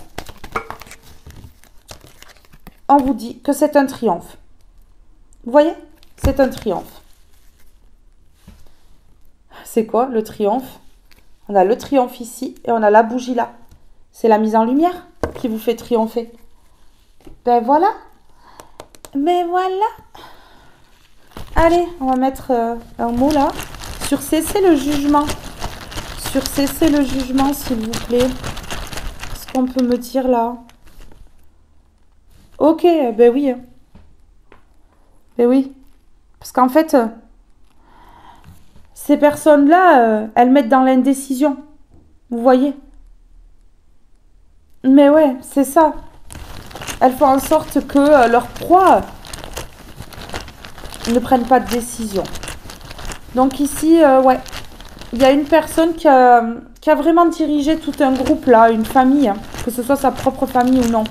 On vous dit que c'est un triomphe. Vous voyez? C'est un triomphe. C'est quoi le triomphe? On a le triomphe ici et on a la bougie là. C'est la mise en lumière qui vous fait triompher. Ben voilà. Mais voilà. Allez, on va mettre un mot là. Sur cesser le jugement. Sur cesser le jugement, s'il vous plaît. Qu'est-ce qu'on peut me dire là? Ok, ben oui. Ben oui. Parce qu'en fait, ces personnes-là, elles mettent dans l'indécision. Vous voyez? Mais ouais, c'est ça. Elles font en sorte que leurs proies ne prennent pas de décision. Donc ici, ouais, il y a une personne qui a vraiment dirigé tout un groupe là, une famille, hein, que ce soit sa propre famille ou non.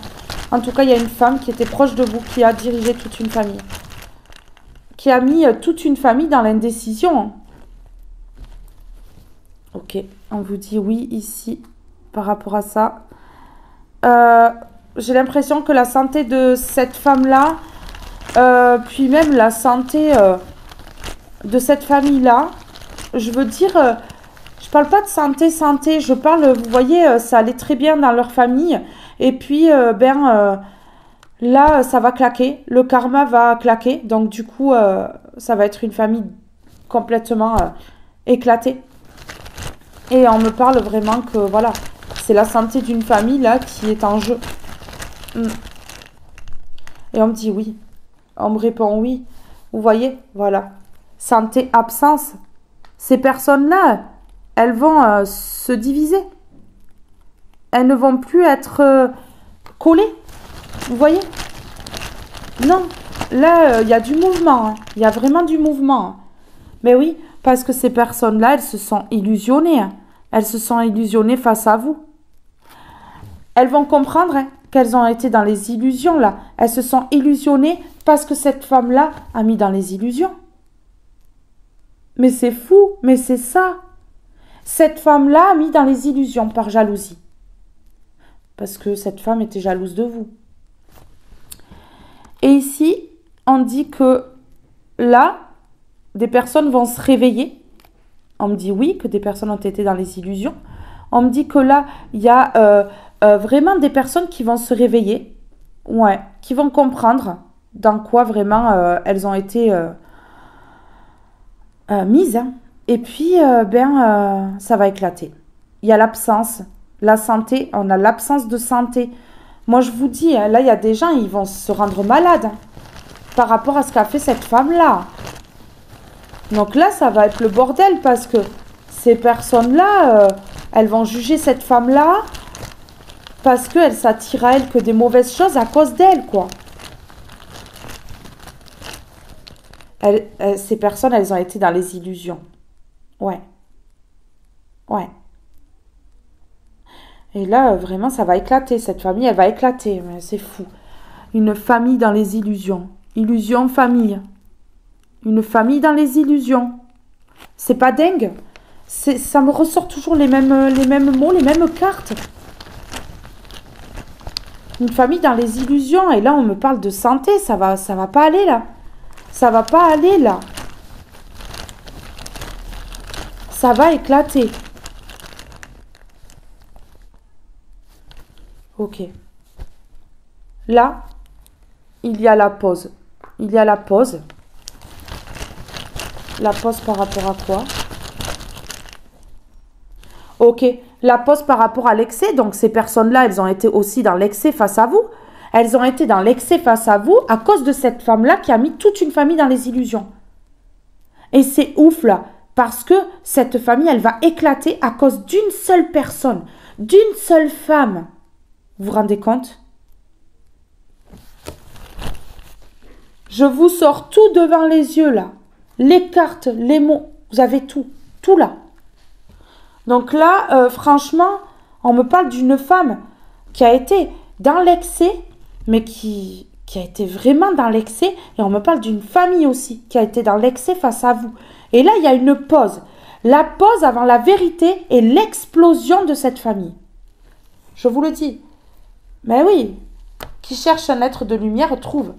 En tout cas, il y a une femme qui était proche de vous, qui a dirigé toute une famille. Qui a mis toute une famille dans l'indécision. Ok, on vous dit oui ici, par rapport à ça. J'ai l'impression que la santé de cette femme-là, puis même la santé de cette famille-là, je veux dire, je parle pas de santé, je parle, vous voyez, ça allait très bien dans leur famille, et puis, là, ça va claquer, le karma va claquer, donc du coup, ça va être une famille complètement éclatée. Et on me parle vraiment que, voilà, c'est la santé d'une famille, là, qui est en jeu. Et on me dit oui. On me répond oui. Vous voyez, voilà. Santé, absence. Ces personnes-là, elles vont se diviser. Elles ne vont plus être collées. Vous voyez? Non. Là, il y a du mouvement. Hein. Il y a vraiment du mouvement. Hein. Mais oui, parce que ces personnes-là, elles se sont illusionnées. Hein. Elles se sont illusionnées face à vous. Elles vont comprendre hein, qu'elles ont été dans les illusions, là. Elles se sont illusionnées parce que cette femme-là a mis dans les illusions. Mais c'est fou, mais c'est ça. Cette femme-là a mis dans les illusions par jalousie. Parce que cette femme était jalouse de vous. Et ici, on dit que là, des personnes vont se réveiller. On me dit oui, que des personnes ont été dans les illusions. On me dit que là, il y a vraiment des personnes qui vont se réveiller. Ouais, qui vont comprendre dans quoi vraiment elles ont été mises. Hein. Et puis, ça va éclater. Il y a l'absence. La santé, on a l'absence de santé. Moi, je vous dis, hein, là, il y a des gens, ils vont se rendre malades hein, par rapport à ce qu'a fait cette femme-là. Donc là, ça va être le bordel parce que ces personnes-là, elles vont juger cette femme-là parce qu'elle s'attire à elle que des mauvaises choses à cause d'elle, quoi. Ces personnes, elles ont été dans les illusions. Ouais. Ouais. Et là, vraiment, ça va éclater. Cette famille, elle va éclater. Mais c'est fou. Une famille dans les illusions. Illusion, famille. Une famille dans les illusions. C'est pas dingue. Ça me ressort toujours les mêmes mots, les mêmes cartes. Une famille dans les illusions. Et là, on me parle de santé. Ça va pas aller, là. Ça va pas aller, là. Ça va éclater. Ok. Là, il y a la pause. Il y a la pause. La pause par rapport à quoi? Ok. La pause par rapport à l'excès. Donc, ces personnes-là, elles ont été aussi dans l'excès face à vous. Elles ont été dans l'excès face à vous à cause de cette femme-là qui a mis toute une famille dans les illusions. Et c'est ouf, là. Parce que cette famille, elle va éclater à cause d'une seule personne. D'une seule femme. Vous vous rendez compte? Je vous sors tout devant les yeux, là. Les cartes, les mots. Vous avez tout. Tout là. Donc là, franchement, on me parle d'une femme qui a été dans l'excès, mais qui a été vraiment dans l'excès. Et on me parle d'une famille aussi qui a été dans l'excès face à vous. Et là, il y a une pause. La pause avant la vérité et l'explosion de cette famille. Je vous le dis. Mais oui, qui cherche un être de lumière trouve.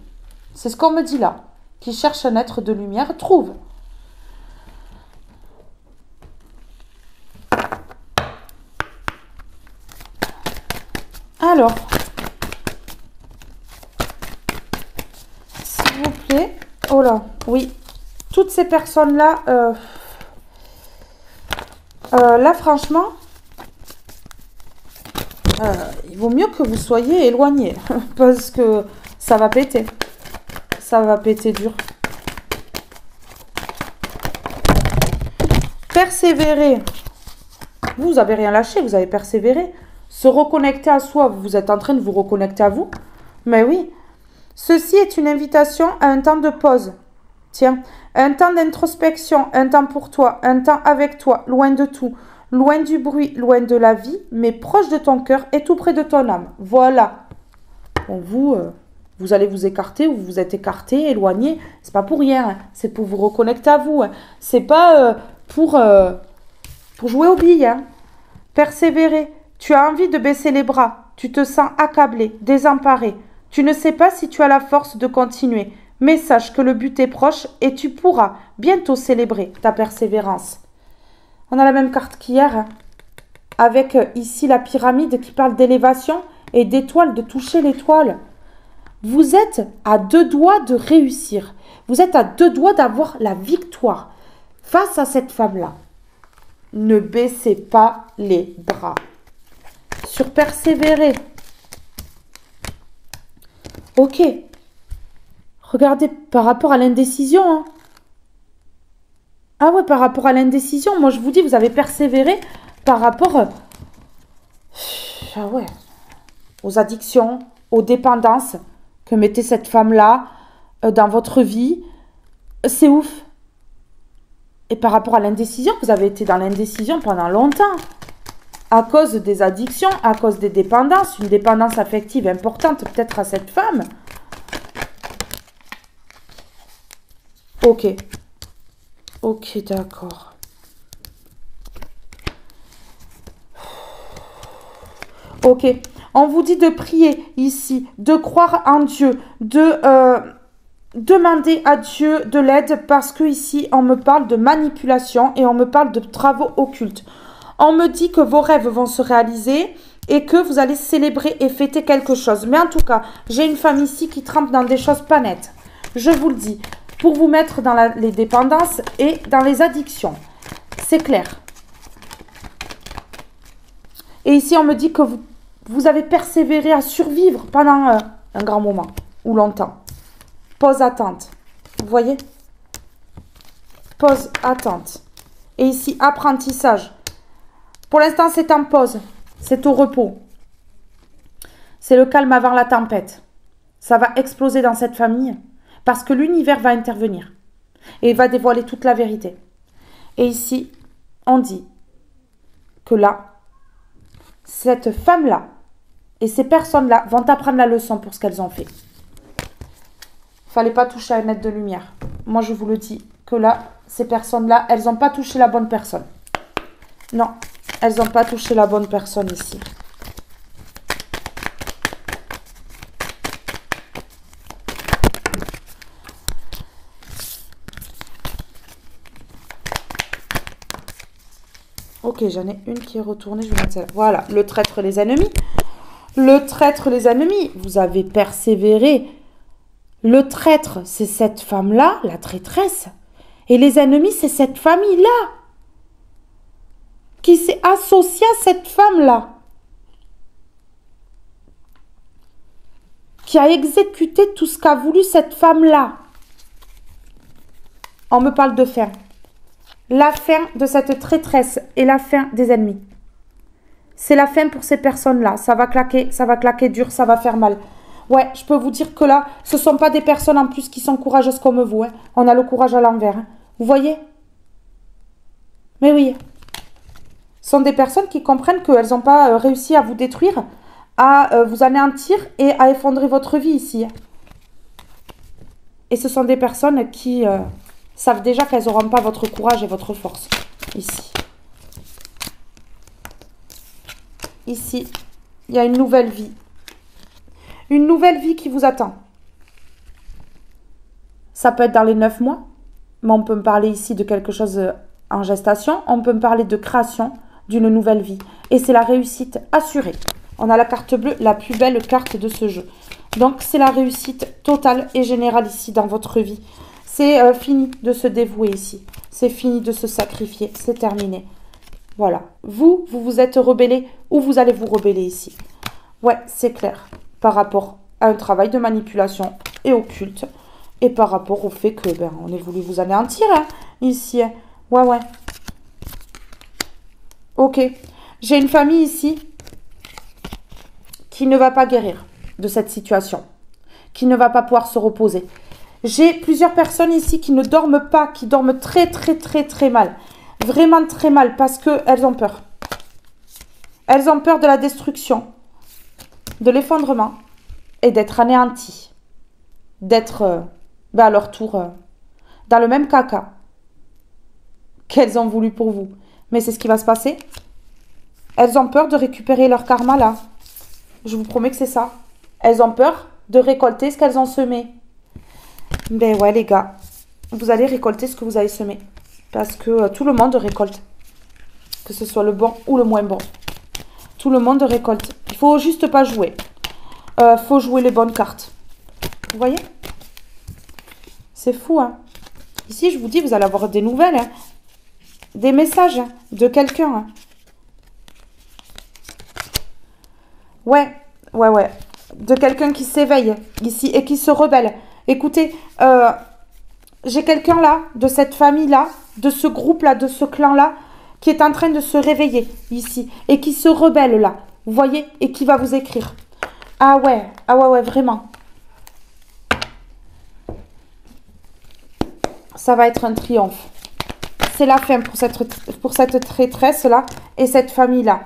C'est ce qu'on me dit là. Qui cherche un être de lumière trouve. Alors, s'il vous plaît. Oh là, oui. Toutes ces personnes-là, là, franchement, il vaut mieux que vous soyez éloignés. Parce que ça va péter. Ça va péter dur. Persévérer. Vous n'avez rien lâché, vous avez persévéré. Se reconnecter à soi, vous êtes en train de vous reconnecter à vous. Mais oui. Ceci est une invitation à un temps de pause. Tiens, un temps d'introspection, un temps pour toi, un temps avec toi, loin de tout, loin du bruit, loin de la vie, mais proche de ton cœur et tout près de ton âme. Voilà. Bon, vous allez vous écarter ou vous vous êtes écarté, éloigné. C'est pas pour rien. Hein. C'est pour vous reconnecter à vous. Hein. C'est pas pour jouer aux billes. Hein. Persévérer. Tu as envie de baisser les bras. Tu te sens accablé, désemparé. Tu ne sais pas si tu as la force de continuer. Mais sache que le but est proche et tu pourras bientôt célébrer ta persévérance. On a la même carte qu'hier, hein, avec ici la pyramide qui parle d'élévation et d'étoile, de toucher l'étoile. Vous êtes à 2 doigts de réussir. Vous êtes à 2 doigts d'avoir la victoire face à cette femme-là. Ne baissez pas les bras. Sur persévérer. Ok. Regardez, par rapport à l'indécision. Hein. Ah ouais, par rapport à l'indécision, moi je vous dis, vous avez persévéré par rapport ah ouais, aux addictions, aux dépendances que mettait cette femme-là dans votre vie. C'est ouf. Et par rapport à l'indécision, vous avez été dans l'indécision pendant longtemps. À cause des addictions, à cause des dépendances, une dépendance affective importante peut-être à cette femme. Ok. Ok, d'accord. Ok. On vous dit de prier ici, de croire en Dieu, de demander à Dieu de l'aide parce que ici, on me parle de manipulation et on me parle de travaux occultes. On me dit que vos rêves vont se réaliser et que vous allez célébrer et fêter quelque chose. Mais en tout cas, j'ai une femme ici qui trempe dans des choses pas nettes. Je vous le dis. Pour vous mettre dans les dépendances et dans les addictions. C'est clair. Et ici, on me dit que vous avez persévéré à survivre pendant un grand moment ou longtemps. Pause, attente. Vous voyez? Pause, attente. Et ici, apprentissage. Pour l'instant, c'est en pause. C'est au repos. C'est le calme avant la tempête. Ça va exploser dans cette famille. Parce que l'univers va intervenir et va dévoiler toute la vérité. Et ici, on dit que là, cette femme-là et ces personnes-là vont apprendre la leçon pour ce qu'elles ont fait. Fallait pas toucher à une aide de lumière. Moi, je vous le dis, que là, ces personnes-là, elles n'ont pas touché la bonne personne. Non, elles n'ont pas touché la bonne personne ici. Ok, j'en ai une qui est retournée. Je vais mettre celle-là. Voilà, le traître, les ennemis. Le traître, les ennemis. Vous avez persévéré. Le traître, c'est cette femme-là, la traîtresse. Et les ennemis, c'est cette famille-là qui s'est associée à cette femme-là, qui a exécuté tout ce qu'a voulu cette femme-là. On me parle de fin. La fin de cette traîtresse et la fin des ennemis. C'est la fin pour ces personnes-là. Ça va claquer dur, ça va faire mal. Ouais, je peux vous dire que là, ce ne sont pas des personnes en plus qui sont courageuses comme vous. Hein. On a le courage à l'envers. Hein. Vous voyez? Mais oui. Ce sont des personnes qui comprennent qu'elles n'ont pas réussi à vous détruire, à vous anéantir et à effondrer votre vie ici. Et ce sont des personnes qui savent déjà qu'elles n'auront pas votre courage et votre force. Ici. Ici, il y a une nouvelle vie. Une nouvelle vie qui vous attend. Ça peut être dans les 9 mois, mais on peut me parler ici de quelque chose en gestation. On peut me parler de création d'une nouvelle vie. Et c'est la réussite assurée. On a la carte bleue, la plus belle carte de ce jeu. Donc, c'est la réussite totale et générale ici dans votre vie. C'est fini de se dévouer ici. C'est fini de se sacrifier. C'est terminé. Voilà. Vous vous êtes rebellé ou vous allez vous rebeller ici. Ouais, c'est clair. Par rapport à un travail de manipulation et occulte. Et par rapport au fait que, on ait voulu vous anéantir, hein, ici. Ouais. Ok. J'ai une famille ici qui ne va pas guérir de cette situation. Qui ne va pas pouvoir se reposer. J'ai plusieurs personnes ici qui ne dorment pas, qui dorment très mal. Vraiment très mal parce qu'elles ont peur. Elles ont peur de la destruction, de l'effondrement et d'être anéanties. D'être, à leur tour, dans le même caca qu'elles ont voulu pour vous. Mais c'est ce qui va se passer. Elles ont peur de récupérer leur karma là. Je vous promets que c'est ça. Elles ont peur de récolter ce qu'elles ont semé. Ben ouais les gars, vous allez récolter ce que vous avez semé. Parce que tout le monde récolte. Que ce soit le bon ou le moins bon. Tout le monde récolte. Il faut juste pas jouer. Faut jouer les bonnes cartes. Vous voyez? C'est fou, hein? Ici, je vous dis, vous allez avoir des nouvelles. Hein? Des messages hein, de quelqu'un. Hein? Ouais. De quelqu'un qui s'éveille ici et qui se rebelle. Écoutez, j'ai quelqu'un là, de cette famille-là, de ce groupe-là, de ce clan-là, qui est en train de se réveiller ici et qui se rebelle là. Vous voyez? Et qui va vous écrire. Ah ouais, vraiment. Ça va être un triomphe. C'est la fin pour cette traîtresse-là et cette famille-là.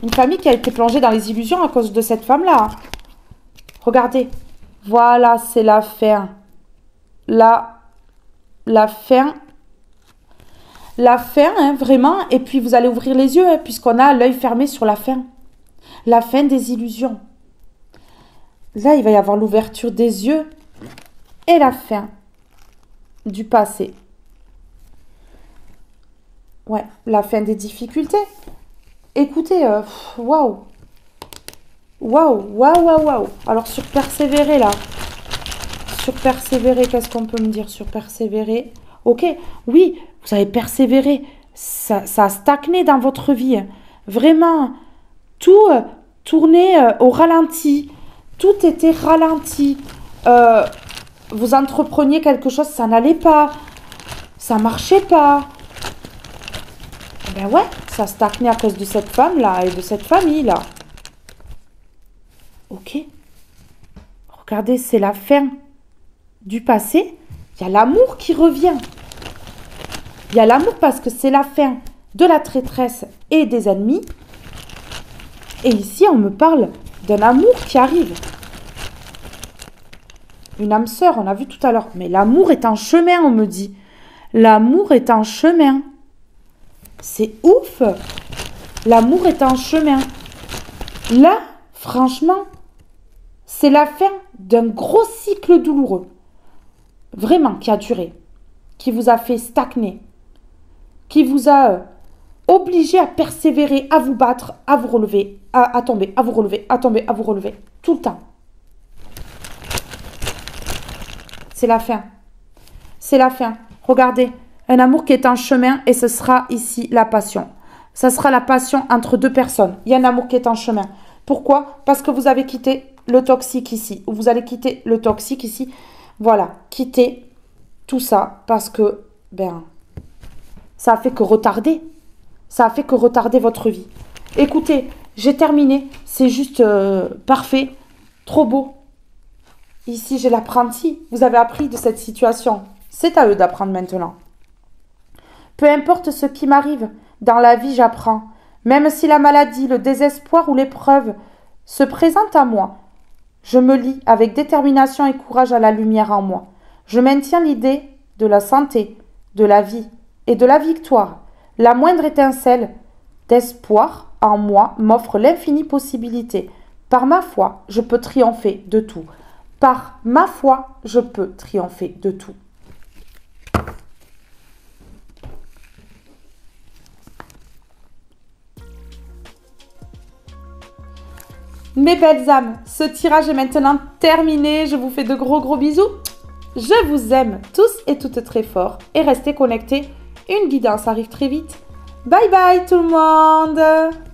Une famille qui a été plongée dans les illusions à cause de cette femme-là. Regardez. Voilà, c'est la fin. La fin. La fin, hein, vraiment. Et puis, vous allez ouvrir les yeux, hein, puisqu'on a l'œil fermé sur la fin. La fin des illusions. Là, il va y avoir l'ouverture des yeux et la fin du passé. Ouais, la fin des difficultés. Écoutez, waouh. Alors, sur persévérer, là. Sur persévérer, qu'est-ce qu'on peut me dire sur persévérer? Ok, oui, vous avez persévéré. Ça a stagné dans votre vie. Vraiment, tout tournait au ralenti. Tout était ralenti. Vous entrepreniez quelque chose, ça n'allait pas. Ça marchait pas. Ben ouais, ça stagnait à cause de cette femme-là et de cette famille-là. Ok. Regardez, c'est la fin du passé. Il y a l'amour qui revient. Il y a l'amour parce que c'est la fin de la traîtresse et des ennemis. Et ici, on me parle d'un amour qui arrive. Une âme sœur, on a vu tout à l'heure. Mais l'amour est en chemin, on me dit. L'amour est en chemin. C'est ouf. L'amour est en chemin. Là, franchement, c'est la fin d'un gros cycle douloureux. Vraiment, qui a duré. Qui vous a fait stagner. Qui vous a obligé à persévérer, à vous battre, à vous relever, à tomber, à vous relever, à tomber, à vous relever. Tout le temps. C'est la fin. C'est la fin. Regardez, un amour qui est en chemin et ce sera ici la passion. Ça sera la passion entre deux personnes. Il y a un amour qui est en chemin. Pourquoi? Parce que vous avez quitté le toxique ici. Ou vous allez quitter le toxique ici. Voilà, quittez tout ça parce que, ça a fait que retarder. Ça a fait que retarder votre vie. Écoutez, j'ai terminé. C'est juste parfait. Trop beau. Ici, j'ai l'apprenti. Vous avez appris de cette situation. C'est à eux d'apprendre maintenant. Peu importe ce qui m'arrive, dans la vie, j'apprends. Même si la maladie, le désespoir ou l'épreuve se présentent à moi, je me lie avec détermination et courage à la lumière en moi. Je maintiens l'idée de la santé, de la vie et de la victoire. La moindre étincelle d'espoir en moi m'offre l'infinie possibilité. Par ma foi, je peux triompher de tout. Par ma foi, je peux triompher de tout. Mes belles âmes, ce tirage est maintenant terminé. Je vous fais de gros bisous. Je vous aime tous et toutes très fort. Et restez connectés. Une guidance arrive très vite. Bye bye tout le monde!